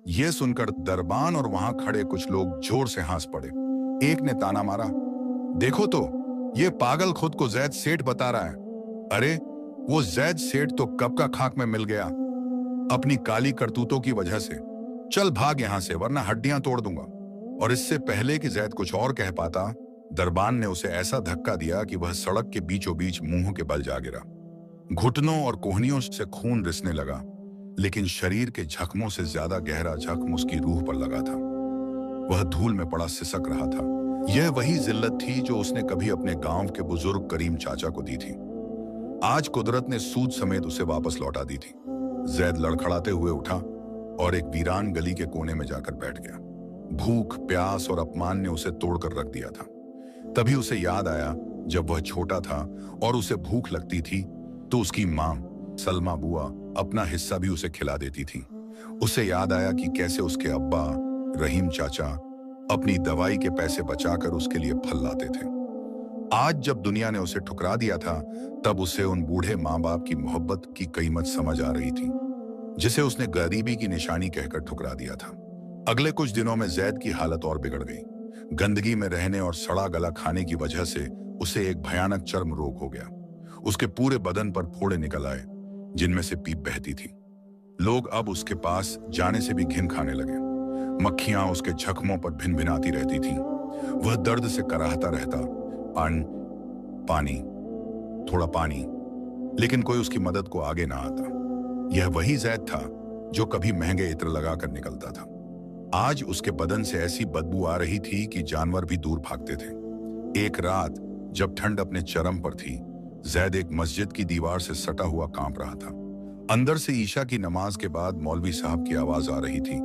यह सुनकर दरबान और वहां खड़े कुछ लोग जोर से हंस पड़े। एक ने ताना मारा, देखो तो, ये पागल खुद को जैद सेठ बता रहा है। अरे वो जैद सेठ तो कब का खाक में मिल गया, अपनी काली करतूतों की वजह से। चल भाग यहां से, वरना हड्डियां तोड़ दूंगा। और इससे पहले कि जैद कुछ और कह पाता, दरबान ने उसे ऐसा धक्का दिया कि वह सड़क के बीचों बीच मुंह के बल जा गिरा। घुटनों और कोहनियों से खून रिसने लगा, लेकिन शरीर के जख्मों से ज्यादा गहरा जख्म उसकी रूह पर लगा था। वह धूल में पड़ा सिसक रहा था। यह वही जिल्लत थी जो उसने कभी अपने गांव के बुजुर्ग करीम चाचा को दी थी। आज कुदरत ने सूद समेत उसे वापस लौटा दी थी। जैद लड़खड़ाते हुए उठा और एक वीरान गली के कोने में जाकर बैठ गया। भूख, प्यास और अपमान ने उसे तोड़कर रख दिया था। तभी उसे याद आया, जब वह छोटा था और उसे भूख लगती थी तो उसकी मां सलमा बुआ अपना हिस्सा भी उसे खिला देती थी। उसे याद आया कि कैसे उसके अब्बा रहीम चाचा अपनी दवाई के पैसे बचाकर उसके लिए फल लाते थे। आज जब दुनिया ने उसे ठुकरा दिया था, तब उसे उन बूढ़े माँ बाप की मोहब्बत की कीमत समझ आ रही थी, जिसे उसने गरीबी की निशानी कहकर ठुकरा दिया था। अगले कुछ दिनों में जैद की हालत और बिगड़ गई। गंदगी में रहने और सड़ा गला खाने की वजह से उसे एक भयानक चर्म रोग हो गया। उसके पूरे बदन पर फोड़े निकल आए, जिनमें से पीप बहती थी। लोग अब उसके पास जाने से भी घिन खाने लगे। मक्खियां उसके जख्मों पर भिन भिनाती रहती थीं। वह दर्द से कराहता रहता, पानी, थोड़ा पानी, लेकिन कोई उसकी मदद को आगे ना आता। यह वही जैद था जो कभी महंगे इत्र लगाकर निकलता था। आज उसके बदन से ऐसी बदबू आ रही थी कि जानवर भी दूर भागते थे। एक रात जब ठंड अपने चरम पर थी, जैद एक मस्जिद की दीवार से सटा हुआ कांप रहा था। अंदर से ईशा की नमाज के बाद मौलवी साहब की आवाज आ रही थी,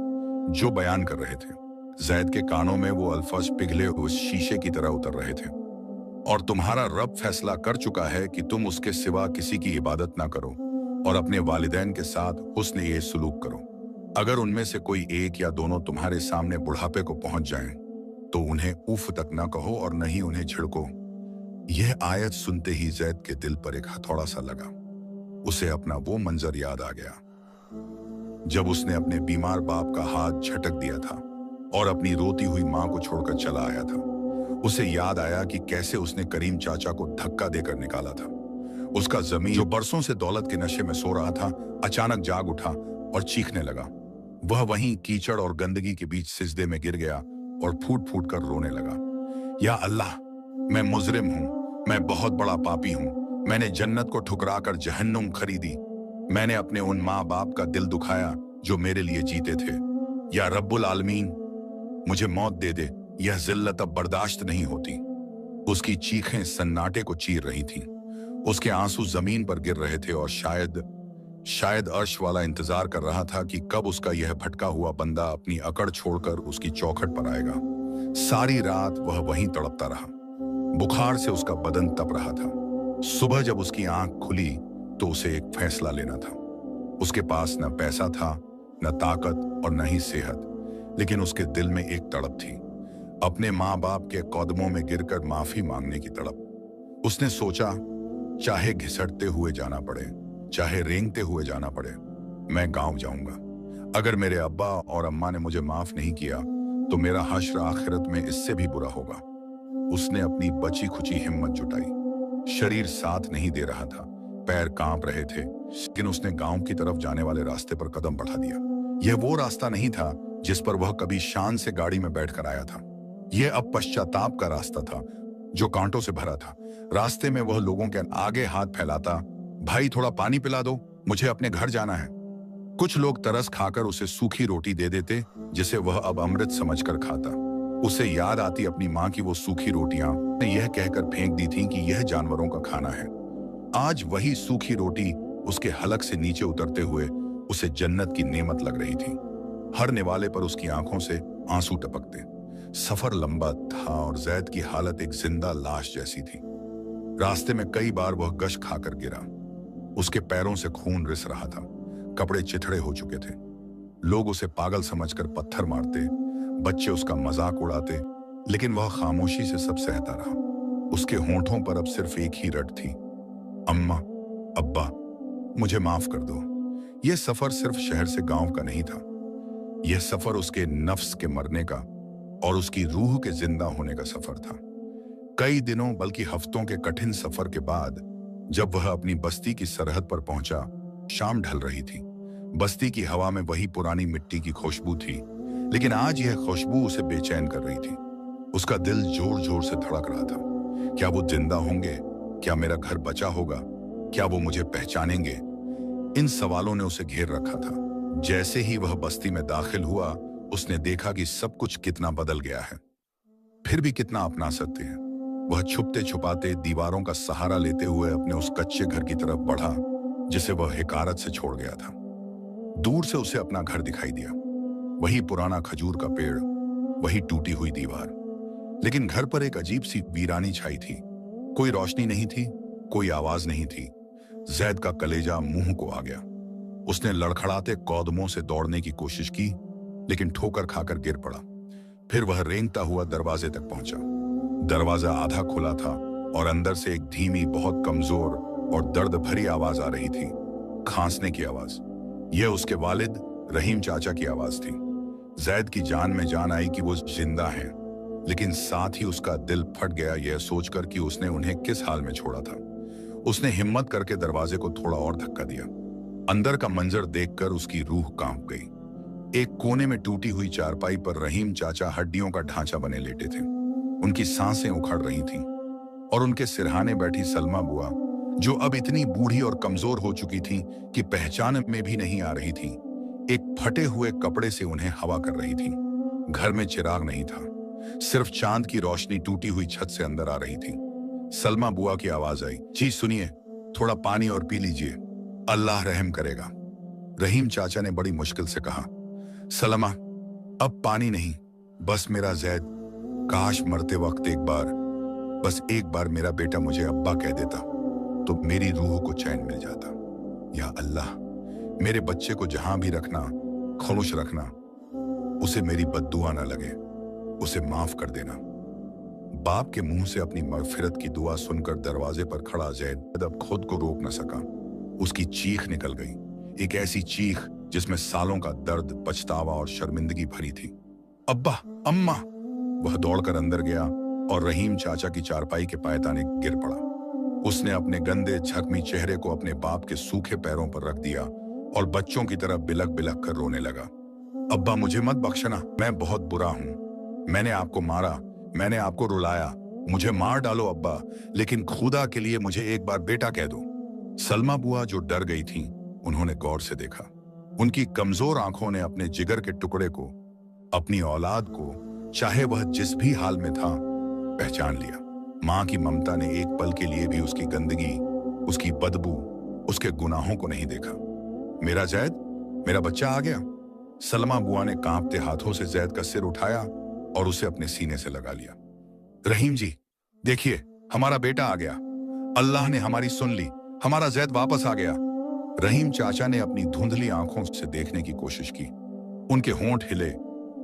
जो बयान कर रहे थे। जैद के कानों में वो अल्फाज पिघले हुए शीशे की तरह उतर रहे थे। और तुम्हारा रब फैसला कर चुका है कि तुम उसके सिवा किसी की इबादत ना करो और अपने वालिदैन के साथ हुस्न ये सुलूक करो। अगर उनमें से कोई एक या दोनों तुम्हारे सामने बुढ़ापे को पहुंच जाएं, तो उन्हें उफ तक ना कहो और न ही उन्हें झिड़को। यह आयत सुनते ही जैद के दिल पर एक हथौड़ा सा लगा। उसे अपना वो मंजर याद आ गया जब उसने अपने बीमार बाप का हाथ झटक दिया था और अपनी रोती हुई मां को छोड़कर चला आया था। उसे याद आया कि कैसे उसने करीम चाचा को धक्का देकर निकाला था। उसका जमीन, जो बरसों से दौलत के नशे में सो रहा था, अचानक जाग उठा और चीखने लगा। वह वहीं कीचड़ और गंदगी के बीच सिजदे में गिर गया और फूट फूट कर रोने लगा। या अल्लाह, मैं मुजरिम हूं, मैं बहुत बड़ा पापी हूं। मैंने जन्नत को ठुकरा कर जहन्नुम खरीदी। मैंने अपने उन माँ बाप का दिल दुखाया जो मेरे लिए जीते थे। या रब्बुल आलमीन, मुझे मौत दे दे, यह जिल्लत अब बर्दाश्त नहीं होती। उसकी चीखें सन्नाटे को चीर रही थीं। उसके आंसू जमीन पर गिर रहे थे और शायद अर्श वाला इंतजार कर रहा था कि कब उसका यह भटका हुआ बंदा अपनी अकड़ छोड़कर उसकी चौखट पर आएगा। सारी रात वह वहीं तड़पता रहा। बुखार से उसका बदन तप रहा था। सुबह जब उसकी आंख खुली तो उसे एक फैसला लेना था। उसके पास न पैसा था, न ताकत और न ही सेहत, लेकिन उसके दिल में एक तड़प थी, अपने माँ बाप के कदमों में गिरकर माफी मांगने की तड़प। उसने सोचा, चाहे घिसटते हुए जाना पड़े, चाहे रेंगते हुए जाना पड़े, मैं गांव जाऊंगा। अगर मेरे अब्बा और अम्मा ने मुझे माफ नहीं किया तो मेरा हश्र आखिरत में इससे भी बुरा होगा। उसने अपनी बची खुची हिम्मत जुटाई। शरीर साथ नहीं दे रहा था, पैर कांप रहे थे, लेकिन उसने गांव की तरफ जाने वाले रास्ते पर कदम बढ़ा दिया। यह वो रास्ता नहीं था जिस पर वह कभी शान से गाड़ी में बैठकर आया था। यह अब पश्चाताप का रास्ता था, जो कांटों से भरा था। रास्ते में वह लोगों के आगे हाथ फैलाता, भाई थोड़ा पानी पिला दो, मुझे अपने घर जाना है। कुछ लोग तरस खाकर उसे सूखी रोटी दे देते, जिसे वह अब अमृत समझकर खाता। उसे याद आती अपनी माँ की वो सूखी रोटियां, यह कहकर फेंक दी थी कि यह जानवरों का खाना है। आज वही सूखी रोटी उसके हलक से नीचे उतरते हुए उसे जन्नत की नेमत लग रही थी। हर निवाले पर उसकी आंखों से आंसू टपकते। सफर लंबा था और जैद की हालत एक जिंदा लाश जैसी थी। रास्ते में कई बार वह गश खाकर गिरा। उसके पैरों से खून रिस रहा था, कपड़े चिथड़े हो चुके थे। लोग उसे पागल समझकर पत्थर मारते, बच्चे उसका मजाक उड़ाते, लेकिन वह खामोशी से सब सहता रहा। उसके होंठों पर अब सिर्फ एक ही रट थी, अम्मा, अब्बा, मुझे माफ कर दो। यह सफर सिर्फ शहर से गांव का नहीं था, यह सफर उसके नफ्स के मरने का और उसकी रूह के जिंदा होने का सफर था। कई दिनों बल्कि हफ्तों के कठिन सफर के बाद जब वह अपनी बस्ती की सरहद पर पहुंचा, शाम ढल रही थी। बस्ती की हवा में वही पुरानी मिट्टी की खुशबू थी, लेकिन आज यह खुशबू उसे बेचैन कर रही थी। उसका दिल जोर जोर से धड़क रहा था। क्या वो जिंदा होंगे? क्या मेरा घर बचा होगा? क्या वो मुझे पहचानेंगे? इन सवालों ने उसे घेर रखा था। जैसे ही वह बस्ती में दाखिल हुआ, उसने देखा कि सब कुछ कितना बदल गया है, फिर भी कितना अपना सकते हैं। वह छुपते छुपाते दीवारों का सहारा लेते हुए अपने उस कच्चे घर की तरफ बढ़ा जिसे वह हिकारत से छोड़ गया था। दूर से उसे अपना घर दिखाई दिया, वही पुराना खजूर का पेड़, वही टूटी हुई दीवार, लेकिन घर पर एक अजीब सी वीरानी छाई थी। कोई रोशनी नहीं थी, कोई आवाज नहीं थी। जैद का कलेजा मुंह को आ गया। उसने लड़खड़ाते कदमों से दौड़ने की कोशिश की, लेकिन ठोकर खाकर गिर पड़ा। फिर वह रेंगता हुआ दरवाजे तक पहुंचा। दरवाजा आधा खुला था और अंदर से एक धीमी, बहुत कमजोर और दर्द भरी आवाज आ रही थी, खांसने की आवाज। यह उसके वालिद रहीम चाचा की आवाज थी। जैद की जान में जान आई कि वो जिंदा हैं, लेकिन साथ ही उसका दिल फट गया यह सोचकर कि उसने उन्हें किस हाल में छोड़ा था। उसने हिम्मत करके दरवाजे को थोड़ा और धक्का दिया। अंदर का मंजर देखकर उसकी रूह कांप गई। एक कोने में टूटी हुई चारपाई पर रहीम चाचा हड्डियों का ढांचा बने लेटे थे। उनकी सांसें उखड़ रही थीं और उनके सिरहाने बैठी सलमा बुआ, जो अब इतनी बूढ़ी और कमजोर हो चुकी थी कि पहचान में भी नहीं आ रही थी, एक फटे हुए कपड़े से उन्हें हवा कर रही थी। घर में चिराग नहीं था, सिर्फ चांद की रोशनी टूटी हुई छत से अंदर आ रही थी। सलमा बुआ की आवाज आई, जी सुनिए, थोड़ा पानी और पी लीजिए, अल्लाह रहम करेगा। रहीम चाचा ने बड़ी मुश्किल से कहा, सलमा, अब पानी नहीं, बस मेरा जैद, काश मरते वक्त बस एक बार मेरा बेटा मुझे अब्बा कह देता तो मेरी रूह को चैन मिल जाता। या अल्लाह, मेरे बच्चे को जहां भी रखना, खुश रखना, उसे मेरी बद्दुआ ना लगे, उसे माफ कर देना। बाप के मुंह से अपनी मगफिरत की दुआ सुनकर दरवाजे पर खड़ा जैद अब खुद को रोक न सका। उसकी चीख निकल गई, एक ऐसी चीख जिसमें सालों का दर्द, पछतावा और शर्मिंदगी भरी थी। अब्बा, अम्मा! वह दौड़कर अंदर गया और रहीम चाचा की चारपाई के पायताने गिर पड़ा। उसने अपने गंदे जख्मी चेहरे को अपने बाप के सूखे पैरों पर रख दिया और बच्चों की तरह बिलक बिलक कर रोने लगा। अब्बा, मुझे मत बख्शना, मैं बहुत बुरा हूं। मैंने आपको मारा, मैंने आपको रुलाया, मुझे मार डालो अब्बा, लेकिन खुदा के लिए मुझे एक बार बेटा कह दो। सलमा बुआ जो डर गई थीं, उन्होंने गौर से देखा। उनकी कमजोर आंखों ने अपने जिगर के टुकड़े को, अपनी औलाद को, चाहे वह जिस भी हाल में था, पहचान लिया। मां की ममता ने एक पल के लिए भी उसकी गंदगी, उसकी बदबू, उसके गुनाहों को नहीं देखा। मेरा जैद, मेरा बच्चा आ गया। सलमा बुआ ने कांपते हाथों से जैद का सिर उठाया और उसे अपने सीने से लगा लिया। रहीम जी, देखिए, हमारा बेटा आ गया। अल्लाह ने हमारी सुन ली, हमारा जैद वापस आ गया। रहीम चाचा ने अपनी धुंधली आंखों से देखने की कोशिश की। उनके होंठ हिले,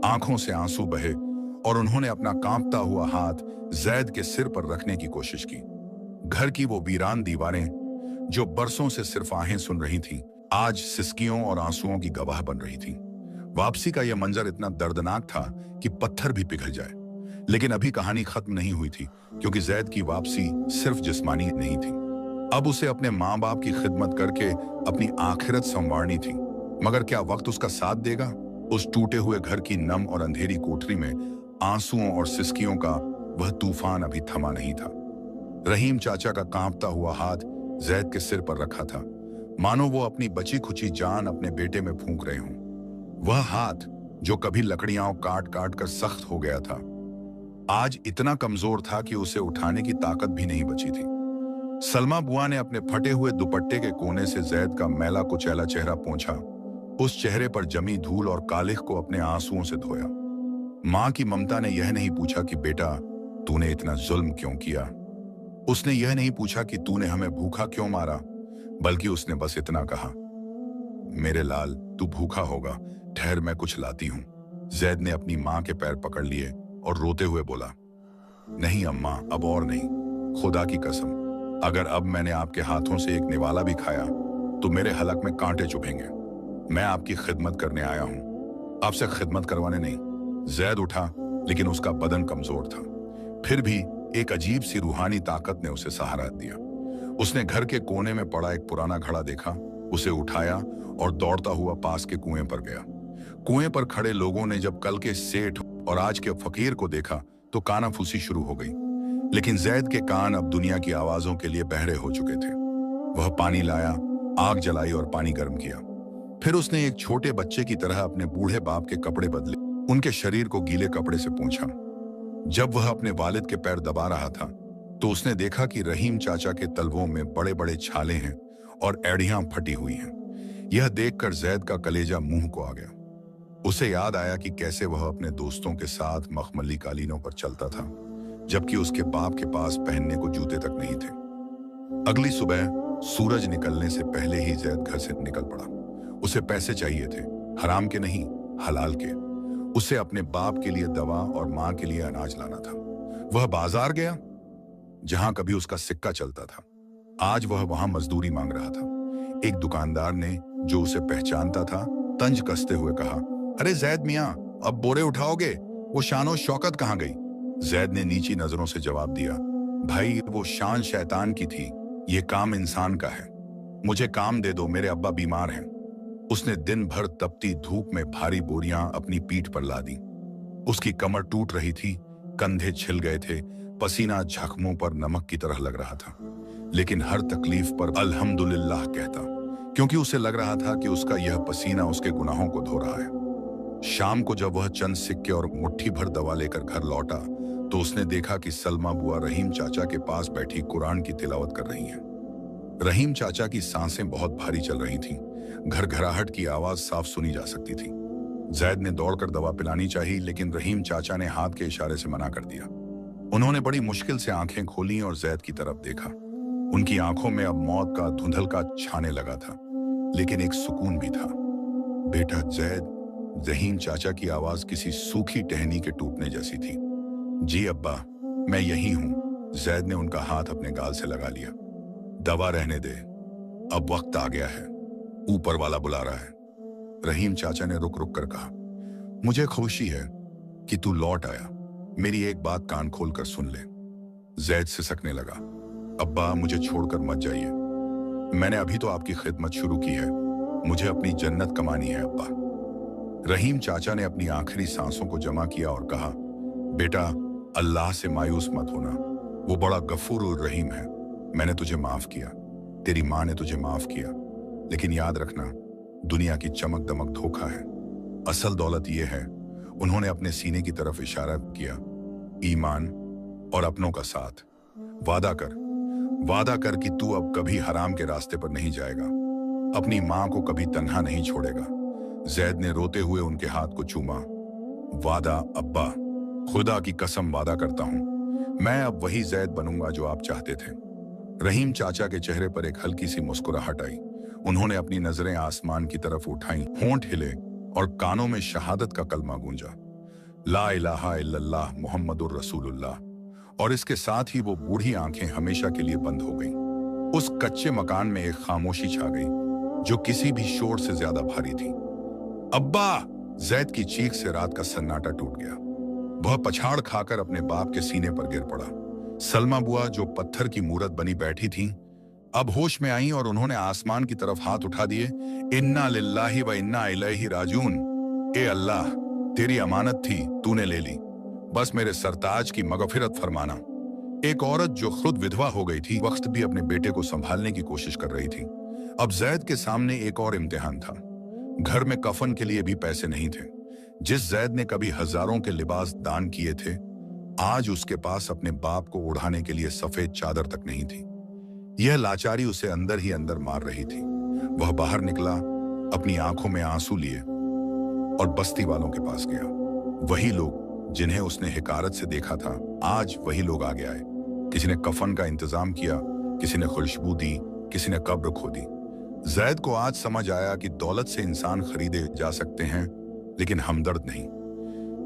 आंखों से आंसू बहे और उन्होंने अपना कांपता हुआ हाथ जैद के सिर पर रखने की कोशिश की। घर की वो वीरान दीवारें जो बरसों से सिर्फ आहें सुन रही थीं, आज सिसकियों और आंसुओं की गवाह बन रही थीं। वापसी का यह मंजर इतना दर्दनाक था कि पत्थर भी पिघल जाए। लेकिन अभी कहानी खत्म नहीं हुई थी, क्योंकि जैद की वापसी सिर्फ जिस्मानी नहीं थी। अब उसे अपने माँ बाप की खिदमत करके अपनी आखिरत संवारनी थी। मगर क्या वक्त उसका साथ देगा? उस टूटे हुए घर की नम और अंधेरी कोठरी में आंसुओं और सिसकियों का वह तूफान अभी थमा नहीं था। रहीम चाचा का कांपता हुआ हाथ जैद के सिर पर रखा था, मानो वो अपनी बची खुची जान अपने बेटे में फूंक रहे हों। वह हाथ जो कभी लकड़ियां काट काट कर सख्त हो गया था, आज इतना कमजोर था कि उसे उठाने की ताकत भी नहीं बची थी। सलमा बुआ ने अपने फटे हुए दुपट्टे के कोने से जैद का मैला कुचैला चेहरा पोंछा, उस चेहरे पर जमी धूल और कालिख को अपने आंसुओं से धोया। मां की ममता ने यह नहीं पूछा कि बेटा, तूने इतना जुल्म क्यों किया। उसने यह नहीं पूछा कि तूने हमें भूखा क्यों मारा, बल्कि उसने बस इतना कहा, मेरे लाल, तू भूखा होगा, ठहर, मैं कुछ लाती हूं। जैद ने अपनी मां के पैर पकड़ लिए और रोते हुए बोला, नहीं अम्मा, अब और नहीं, खुदा की कसम, अगर अब मैंने आपके हाथों से एक निवाला भी खाया तो मेरे हलक में कांटे चुभेंगे। मैं आपकी खिदमत करने आया हूं, आपसे खिदमत करवाने नहीं। जैद उठा, लेकिन उसका बदन कमजोर था। फिर भी एक अजीब सी रूहानी ताकत ने उसे सहारा दिया। उसने घर के कोने में पड़ा एक पुराना घड़ा देखा, उसे उठाया और दौड़ता हुआ पास के कुएं पर गया। कुएं पर खड़े लोगों ने जब कल के सेठ और आज के फकीर को देखा तो कानाफूसी शुरू हो गई। लेकिन जैद के कान अब दुनिया की आवाजों के लिए बहरे हो चुके थे। वह पानी लाया, आग जलाई और पानी गर्म किया। फिर उसने एक छोटे बच्चे की तरह अपने बूढ़े बाप के कपड़े बदले, उनके शरीर को गीले कपड़े से पोंछा। जब वह अपने वालिद के पैर दबा रहा था तो उसने देखा कि रहीम चाचा के तलवों में बड़े बड़े छाले हैं और एड़ियां फटी हुई हैं। यह देखकर जैद का कलेजा मुंह को आ गया। उसे याद आया कि कैसे वह अपने दोस्तों के साथ मखमली कालीनों पर चलता था, जबकि उसके बाप के पास पहनने को जूते तक नहीं थे। अगली सुबह सूरज निकलने से पहले ही जैद घर से निकल पड़ा। उसे पैसे चाहिए थे, हराम के नहीं, हलाल के। उसे अपने बाप के लिए दवा और माँ के लिए अनाज लाना था। वह बाजार गया, जहां कभी उसका सिक्का चलता था। आज वह वहां मजदूरी मांग रहा था। एक दुकानदार ने, जो उसे पहचानता था, तंज कसते हुए कहा, अरे जैद मियाँ, अब बोरे उठाओगे? वो शानो शौकत कहाँ गई? जैद ने नीची नजरों से जवाब दिया, भाई वो शान शैतान की थी, ये काम इंसान का है। मुझे काम दे दो, मेरे अब्बा बीमार हैं। उसने दिन भर तपती धूप में भारी बोरियां अपनी पीठ पर ला दी। उसकी कमर टूट रही थी, कंधे छिल गए थे, पसीना जख्मों पर नमक की तरह लग रहा था। लेकिन हर तकलीफ पर अल्हम्दुलिल्लाह कहता, क्योंकि उसे लग रहा था कि उसका यह पसीना उसके गुनाहों को धो रहा है। शाम को जब वह चंद सिक्के और मुट्ठी भर दवा लेकर घर लौटा तो उसने देखा कि सलमा बुआ रहीम चाचा के पास बैठी कुरान की तिलावत कर रही हैं। रहीम चाचा की सांसें बहुत भारी चल रही थीं। घरघराहट की आवाज साफ सुनी जा सकती थी। जैद ने दौड़कर दवा पिलानी चाहिए, लेकिन रहीम चाचा ने हाथ के इशारे से मना कर दिया। उन्होंने बड़ी मुश्किल से आंखें खोली और जैद की तरफ देखा। उनकी आंखों में अब मौत का धुंधलका छाने लगा था, लेकिन एक सुकून भी था। बेटा जैद, रहीम चाचा की आवाज किसी सूखी टहनी के टूटने जैसी थी। जी अब्बा, मैं यही हूं। जैद ने उनका हाथ अपने गाल से लगा लिया। दवा रहने दे, अब वक्त आ गया है, ऊपर वाला बुला रहा है। रहीम चाचा ने रुक रुक कर कहा, मुझे खुशी है कि तू लौट आया। मेरी एक बात कान खोल कर सुन ले। जैद सिसकने लगा, अब्बा मुझे छोड़कर मत जाइए। मैंने अभी तो आपकी खिदमत शुरू की है, मुझे अपनी जन्नत कमानी है अब्बा। रहीम चाचा ने अपनी आखिरी सांसों को जमा किया और कहा, बेटा अल्लाह से मायूस मत होना, वो बड़ा गफूर और रहीम है। मैंने तुझे माफ किया, तेरी माँ ने तुझे माफ किया, लेकिन याद रखना, दुनिया की चमक दमक धोखा है, असल दौलत ये है। उन्होंने अपने सीने की तरफ इशारा किया, ईमान और अपनों का साथ। वादा कर कि तू अब कभी हराम के रास्ते पर नहीं जाएगा, अपनी माँ को कभी तन्हा नहीं छोड़ेगा। जैद ने रोते हुए उनके हाथ को चूमा। वादा अब्बा, खुदा की कसम वादा करता हूं, मैं अब वही जैद बनूंगा जो आप चाहते थे। रहीम चाचा के चेहरे पर एक हल्की सी मुस्कुराहट आई। उन्होंने अपनी नजरें आसमान की तरफ उठाई, होंठ हिले और कानों में शहादत का कलमा गूंजा, ला इलाहा इल्लल्लाह मुहम्मदुर रसूलुल्लाह। और इसके साथ ही वो बूढ़ी आंखें हमेशा के लिए बंद हो गईं। उस कच्चे मकान में एक खामोशी छा गई जो किसी भी शोर से ज्यादा भारी थी। अब्बा! जैद की चीख से रात का सन्नाटा टूट गया। वह पछाड़ खाकर अपने बाप के सीने पर गिर पड़ा। सलमा बुआ, जो पत्थर की मूरत बनी बैठी थीं, अब होश में आईं और उन्होंने आसमान की तरफ हाथ उठा दिए। इन्ना लिल्लाहि व इन्ना इलैहि राजिऊन। ए अल्लाह, तेरी अमानत थी, तूने ले ली, बस मेरे सरताज की मगफिरत फरमाना। एक औरत जो खुद विधवा हो गई थी, वक्त भी अपने बेटे को संभालने की कोशिश कर रही थी। अब जैद के सामने एक और इम्तिहान था। घर में कफन के लिए भी पैसे नहीं थे। जिस जैद ने कभी हजारों के लिबास दान किए थे, आज उसके पास अपने बाप को उड़ाने के लिए सफेद चादर तक नहीं थी। यह लाचारी उसे अंदर ही अंदर मार रही थी। वह बाहर निकला, अपनी आंखों में आंसू लिए और बस्ती वालों के पास गया। वही लोग जिन्हें उसने हिकारत से देखा था, आज वही लोग आगे आए। किसी ने कफन का इंतजाम किया, किसी ने खुशबू दी, किसी ने कब्र खोदी। जैद को आज समझ आया कि दौलत से इंसान खरीदे जा सकते हैं, लेकिन हमदर्द नहीं।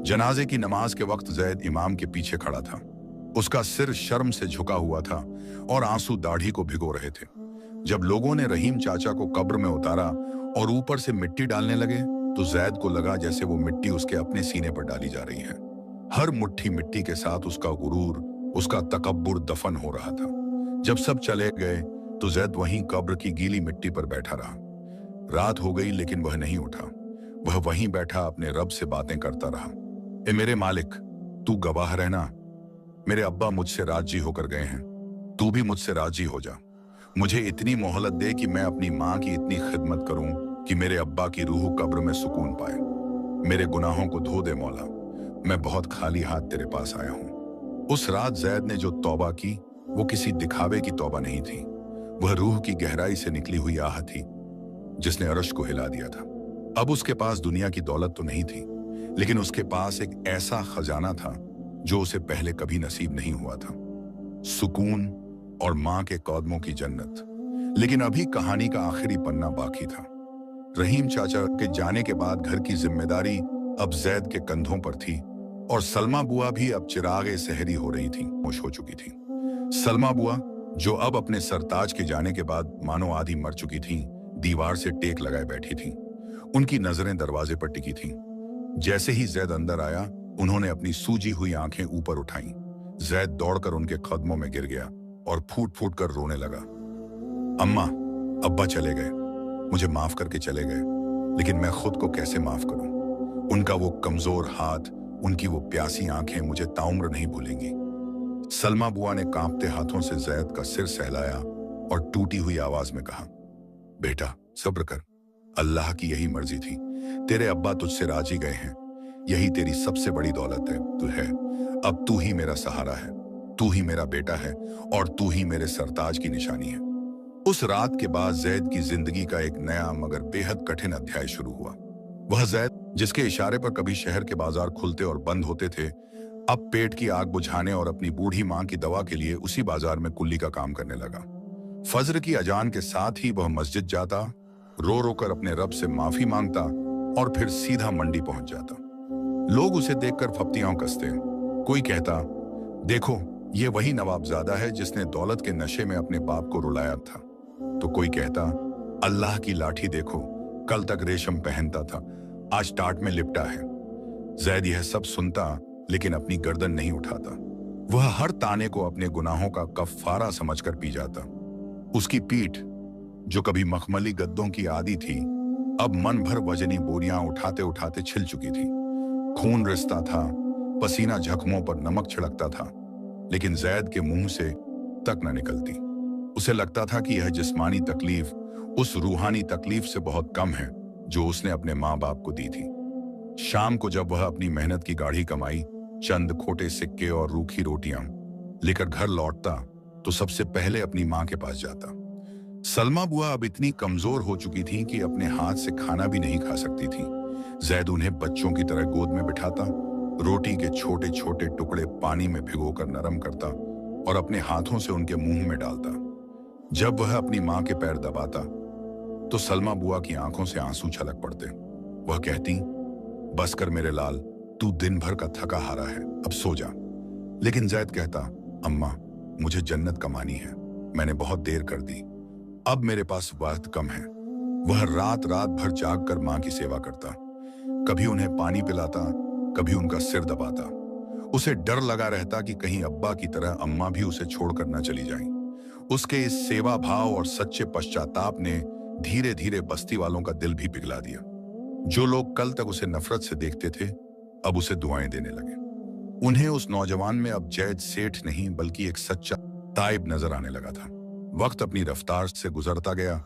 जनाजे की नमाज के वक्त जैद इमाम के पीछे खड़ा था। उसका सिर शर्म से झुका हुआ था और आंसू दाढ़ी को भिगो रहे थे। जब लोगों ने रहीम चाचा को कब्र में उतारा और ऊपर से मिट्टी डालने लगे तो जैद को लगा जैसे वो मिट्टी उसके अपने सीने पर डाली जा रही है। हर मुट्ठी मिट्टी के साथ उसका गुरूर, उसका तकब्बुर दफन हो रहा था। जब सब चले गए तो जैद वहीं कब्र की गीली मिट्टी पर बैठा रहा। रात हो गई लेकिन वह नहीं उठा। वह वहीं बैठा अपने रब से बातें करता रहा। ए मेरे मालिक, तू गवाह रहना, मेरे अब्बा मुझसे राजी होकर गए हैं, तू भी मुझसे राजी हो जा। मुझे इतनी मोहलत दे कि मैं अपनी माँ की इतनी खिदमत करूं कि मेरे अब्बा की रूह कब्र में सुकून पाए। मेरे गुनाहों को धो दे मौला, मैं बहुत खाली हाथ तेरे पास आया हूं। उस रात जैद ने जो तौबा की वो किसी दिखावे की तौबा नहीं थी। वह रूह की गहराई से निकली हुई आह थी जिसने अर्श को हिला दिया था। अब उसके पास दुनिया की दौलत तो नहीं थी, लेकिन उसके पास एक ऐसा खजाना था जो उसे पहले कभी नसीब नहीं हुआ था, सुकून और मां के कदमों की जन्नत। लेकिन अभी कहानी का आखिरी पन्ना बाकी था। रहीम चाचा के जाने के बाद घर की जिम्मेदारी अब जैद के कंधों पर थी और सलमा बुआ भी अब चिरागे सहरी हो रही थी, खामोश हो चुकी थी। सलमा बुआ जो अब अपने सरताज के जाने के बाद मानो आधी मर चुकी थी, दीवार से टेक लगाए बैठी थी। उनकी नजरें दरवाजे पर टिकी थीं। जैसे ही जैद अंदर आया उन्होंने अपनी सूजी हुई आंखें ऊपर उठाईं। जैद दौड़कर उनके कदमों में गिर गया और फूट फूट कर रोने लगा। अम्मा, अब्बा चले गए, मुझे माफ करके चले गए, लेकिन मैं खुद को कैसे माफ करूं? उनका वो कमजोर हाथ, उनकी वो प्यासी आंखें मुझे ताउम्र नहीं भूलेंगी। सलमा बुआ ने कांपते हाथों से जैद का सिर सहलाया और टूटी हुई आवाज में कहा, बेटा सब्र कर, अल्लाह की यही मर्जी थी। तेरे अब्बा तुझसे राजी गए हैं, यही तेरी सबसे बड़ी दौलत है। तू है, अब तू ही मेरा सहारा है, तू ही मेरा बेटा है और तू ही मेरे सरताज की निशानी है। उस रात के बाद जैद की जिंदगी का एक नया मगर बेहद कठिन अध्याय शुरू हुआ। वह जैद जिसके इशारे पर कभी शहर के बाजार खुलते और बंद होते थे, अब पेट की आग बुझाने और अपनी बूढ़ी मां की दवा के लिए उसी बाजार में कुल्ली का काम करने लगा। फज्र की अजान के साथ ही वह मस्जिद जाता, रो रो कर अपने रब से माफी मांगता और फिर सीधा मंडी पहुंच जाता। लोग उसे देखकर फप्तियां कसते। कोई कहता, देखो ये वही नवाबजादा है जिसने दौलत के नशे में अपने बाप को रुलाया था। तो कोई कहता, अल्लाह की लाठी देखो, कल तक रेशम पहनता था, आज टाट में लिपटा है। जैद यह सब सुनता लेकिन अपनी गर्दन नहीं उठाता। वह हर ताने को अपने गुनाहों का कफ्फारा समझकर पी जाता। उसकी पीठ जो कभी मखमली गद्दों की आदी थी, अब मन भर वजनी बोरियां उठाते उठाते छिल चुकी थी। खून रिसता था, पसीना जख्मों पर नमक छिड़कता था, लेकिन जैद के मुंह से तक न निकलती। उसे लगता था कि यह जिस्मानी तकलीफ उस रूहानी तकलीफ से बहुत कम है जो उसने अपने माँ बाप को दी थी। शाम को जब वह अपनी मेहनत की गाढ़ी कमाई, चंद खोटे सिक्के और रूखी रोटियां लेकर घर लौटता तो सबसे पहले अपनी माँ के पास जाता। सलमा बुआ अब इतनी कमजोर हो चुकी थी कि अपने हाथ से खाना भी नहीं खा सकती थी। जैद उन्हें बच्चों की तरह गोद में बिठाता, रोटी के छोटे छोटे टुकड़े पानी में भिगोकर नरम करता और अपने हाथों से उनके मुंह में डालता। जब वह अपनी माँ के पैर दबाता तो सलमा बुआ की आंखों से आंसू छलक पड़ते। वह कहती, बस कर मेरे लाल, तू दिन भर का थका हारा है, अब सो जा। लेकिन जैद कहता, अम्मा मुझे जन्नत कमानी है, मैंने बहुत देर कर दी, अब मेरे पास वक्त कम है। वह रात रात भर जाग कर माँ की सेवा करता, कभी उन्हें पानी पिलाता, कभी उनका सिर दबाता। उसे डर लगा रहता कि कहीं अब्बा की तरह अम्मा भी उसे छोड़कर न चली जाएं। उसके इस सेवा भाव और सच्चे पश्चाताप ने धीरे धीरे बस्ती वालों का दिल भी पिघला दिया। जो लोग कल तक उसे नफरत से देखते थे, अब उसे दुआएं देने लगे। उन्हें उस नौजवान में अब जैद सेठ नहीं बल्कि एक सच्चा ताइब नजर आने लगा था। वक्त अपनी रफ्तार से गुजरता गया,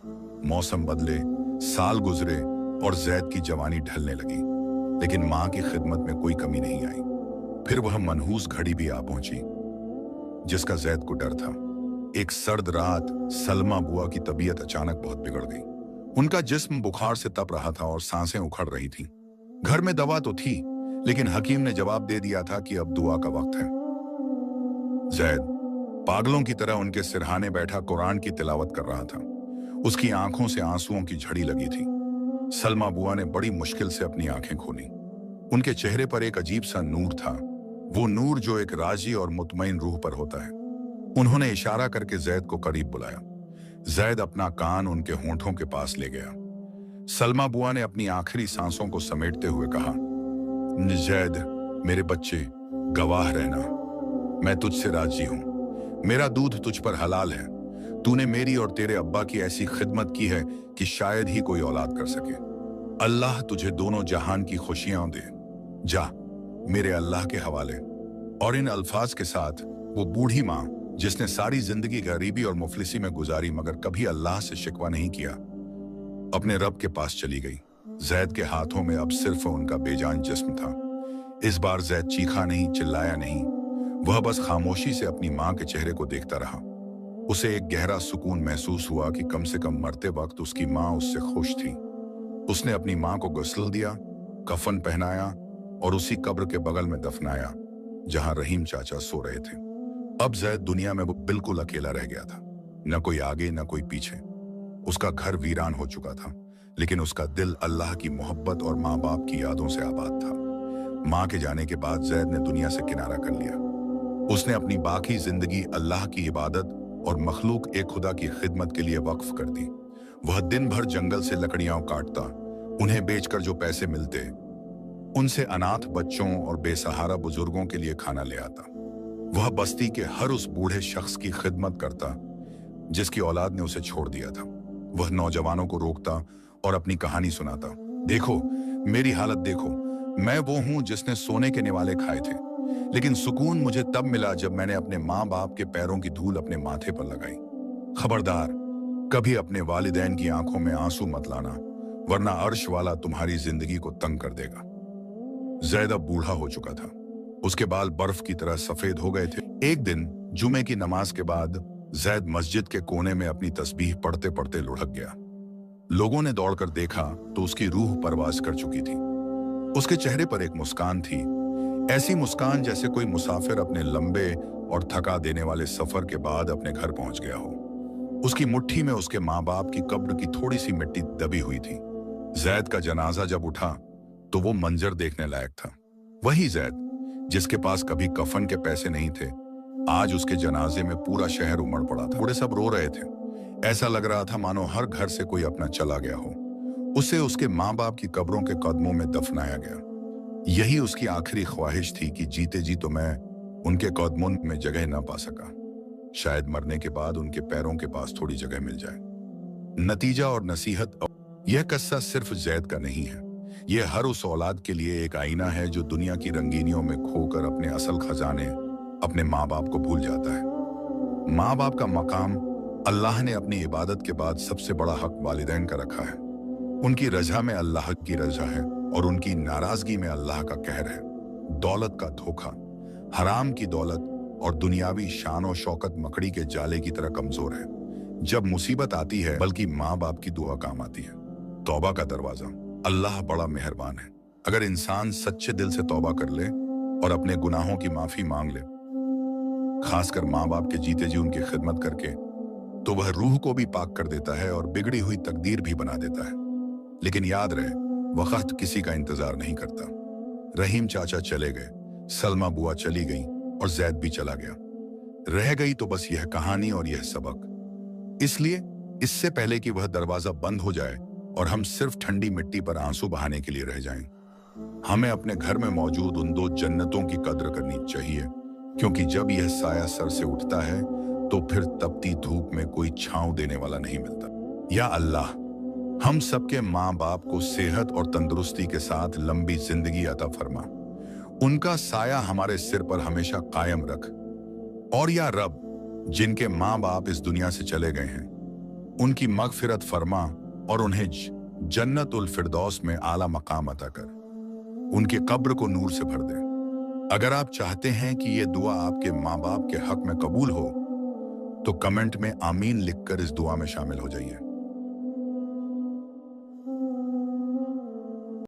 मौसम बदले, साल गुजरे और जैद की जवानी ढलने लगी, लेकिन माँ की खिदमत में कोई कमी नहीं आई। फिर वह मनहूस घड़ी भी आ पहुंची जिसका जैद को डर था। एक सर्द रात सलमा बुआ की तबीयत अचानक बहुत बिगड़ गई। उनका जिस्म बुखार से तप रहा था और सांसें उखड़ रही थीं। घर में दवा तो थी, लेकिन हकीम ने जवाब दे दिया था कि अब दुआ का वक्त है। जैद पागलों की तरह उनके सिरहाने बैठा कुरान की तिलावत कर रहा था। उसकी आंखों से आंसुओं की झड़ी लगी थी। सलमा बुआ ने बड़ी मुश्किल से अपनी आंखें खोली। उनके चेहरे पर एक अजीब सा नूर था, वो नूर जो एक राजी और मुतमईन रूह पर होता है। उन्होंने इशारा करके जैद को करीब बुलाया। जैद अपना कान उनके होंठों के पास ले गया। सलमा बुआ ने अपनी आखिरी सांसों को समेटते हुए कहा, जैद मेरे बच्चे, गवाह रहना, मैं तुझसे राजी हूं। मेरा दूध तुझ पर हलाल है। तूने मेरी और तेरे अब्बा की ऐसी खिदमत की है कि शायद ही कोई औलाद कर सके। अल्लाह तुझे दोनों जहान की खुशियां दे। जा मेरे अल्लाह के हवाले। और इन अल्फाज के साथ वो बूढ़ी माँ, जिसने सारी जिंदगी गरीबी और मुफलिसी में गुजारी मगर कभी अल्लाह से शिकवा नहीं किया, अपने रब के पास चली गई। जैद के हाथों में अब सिर्फ उनका बेजान जिस्म था। इस बार जैद चीखा नहीं, चिल्लाया नहीं। वह बस खामोशी से अपनी माँ के चेहरे को देखता रहा। उसे एक गहरा सुकून महसूस हुआ कि कम से कम मरते वक्त उसकी माँ उससे खुश थी। उसने अपनी माँ को गुस्ल दिया, कफन पहनाया और उसी कब्र के बगल में दफनाया जहां रहीम चाचा सो रहे थे। अब जैद दुनिया में वो बिल्कुल अकेला रह गया था। न कोई आगे न कोई पीछे। उसका घर वीरान हो चुका था, लेकिन उसका दिल अल्लाह की मोहब्बत और माँ बाप की यादों से आबाद था। माँ के जाने के बाद जैद ने दुनिया से किनारा कर लिया। उसने अपनी बाकी जिंदगी अल्लाह की इबादत और मखलूक एक खुदा की खिदमत के लिए वक्फ कर दी। वह दिन भर जंगल से लकड़ियां काटता, उन्हें बेचकर जो पैसे मिलते उनसे अनाथ बच्चों और बेसहारा बुजुर्गों के लिए खाना ले आता। वह बस्ती के हर उस बूढ़े शख्स की खिदमत करता जिसकी औलाद ने उसे छोड़ दिया था। वह नौजवानों को रोकता और अपनी कहानी सुनाता। देखो मेरी हालत देखो, मैं वो हूं जिसने सोने के निवाले खाए थे, लेकिन सुकून मुझे तब मिला जब मैंने अपने माँ बाप के पैरों की धूल अपने माथे पर लगाई। खबरदार, कभी अपने वालिदैन की आंखों में आंसू मत लाना, वरना अर्श वाला तुम्हारी जिंदगी को तंग कर देगा। जैद अब बूढ़ा हो चुका था। उसके बाल बर्फ की तरह सफेद हो गए थे। एक दिन जुमे की नमाज के बाद जैद मस्जिद के कोने में अपनी तस्बीह पढ़ते पढ़ते लुढ़क गया। लोगों ने दौड़कर देखा तो उसकी रूह परवाज कर चुकी थी। उसके चेहरे पर एक मुस्कान थी, ऐसी मुस्कान जैसे कोई मुसाफिर अपने लंबे और थका देने वाले सफर के बाद अपने घर पहुंच गया हो। उसकी मुट्ठी में उसके माँ बाप की कब्र की थोड़ी सी मिट्टी दबी हुई थी। जैद का जनाजा जब उठा तो वो मंजर देखने लायक था। वही जैद जिसके पास कभी कफन के पैसे नहीं थे, आज उसके जनाजे में पूरा शहर उमड़ पड़ा था। बूढ़े सब रो रहे थे। ऐसा लग रहा था मानो हर घर से कोई अपना चला गया हो। उसे उसके माँ बाप की कब्रों के कदमों में दफनाया गया। यही उसकी आखिरी ख्वाहिश थी कि जीते जी तो मैं उनके कदमों में जगह ना पा सका, शायद मरने के बाद उनके पैरों के पास थोड़ी जगह मिल जाए। नतीजा और नसीहत, यह किस्सा सिर्फ जैद का नहीं है। यह हर उस औलाद के लिए एक आईना है जो दुनिया की रंगीनियों में खोकर अपने असल खजाने, अपने माँ बाप को भूल जाता है। माँ बाप का मकाम अल्लाह ने अपनी इबादत के बाद सबसे बड़ा हक वालिदैन का रखा है। उनकी रजा में अल्लाह की रजा है और उनकी नाराजगी में अल्लाह का कहर है। दौलत का धोखा, हराम की दौलत और दुनियावी शान और शौकत मकड़ी के जाले की तरह कमजोर है। जब मुसीबत आती है बल्कि माँ बाप की दुआ काम आती है। तौबा का दरवाजा, अल्लाह बड़ा मेहरबान है। अगर इंसान सच्चे दिल से तौबा कर ले और अपने गुनाहों की माफी मांग ले, खासकर माँ बाप के जीते जी उनकी खिदमत करके, तो वह रूह को भी पाक कर देता है और बिगड़ी हुई तकदीर भी बना देता है। लेकिन याद रहे, वक्त किसी का इंतजार नहीं करता। रहीम चाचा चले गए, सलमा बुआ चली गई और जैद भी चला गया। रह गई तो बस यह कहानी और यह सबक। इसलिए इससे पहले कि वह दरवाजा बंद हो जाए और हम सिर्फ ठंडी मिट्टी पर आंसू बहाने के लिए रह जाएं, हमें अपने घर में मौजूद उन दो जन्नतों की कद्र करनी चाहिए, क्योंकि जब यह साया सर से उठता है तो फिर तपती धूप में कोई छांव देने वाला नहीं मिलता। या अल्लाह, हम सबके माँ बाप को सेहत और तंदुरुस्ती के साथ लंबी जिंदगी अता फरमा, उनका साया हमारे सिर पर हमेशा कायम रख। और या रब, जिनके माँ बाप इस दुनिया से चले गए हैं, उनकी मगफिरत फरमा और उन्हें जन्नतुल फिरदौस में आला मकाम अता कर। उनके कब्र को नूर से भर दे। अगर आप चाहते हैं कि ये दुआ आपके माँ बाप के हक में कबूल हो, तो कमेंट में आमीन लिखकर इस दुआ में शामिल हो जाइए।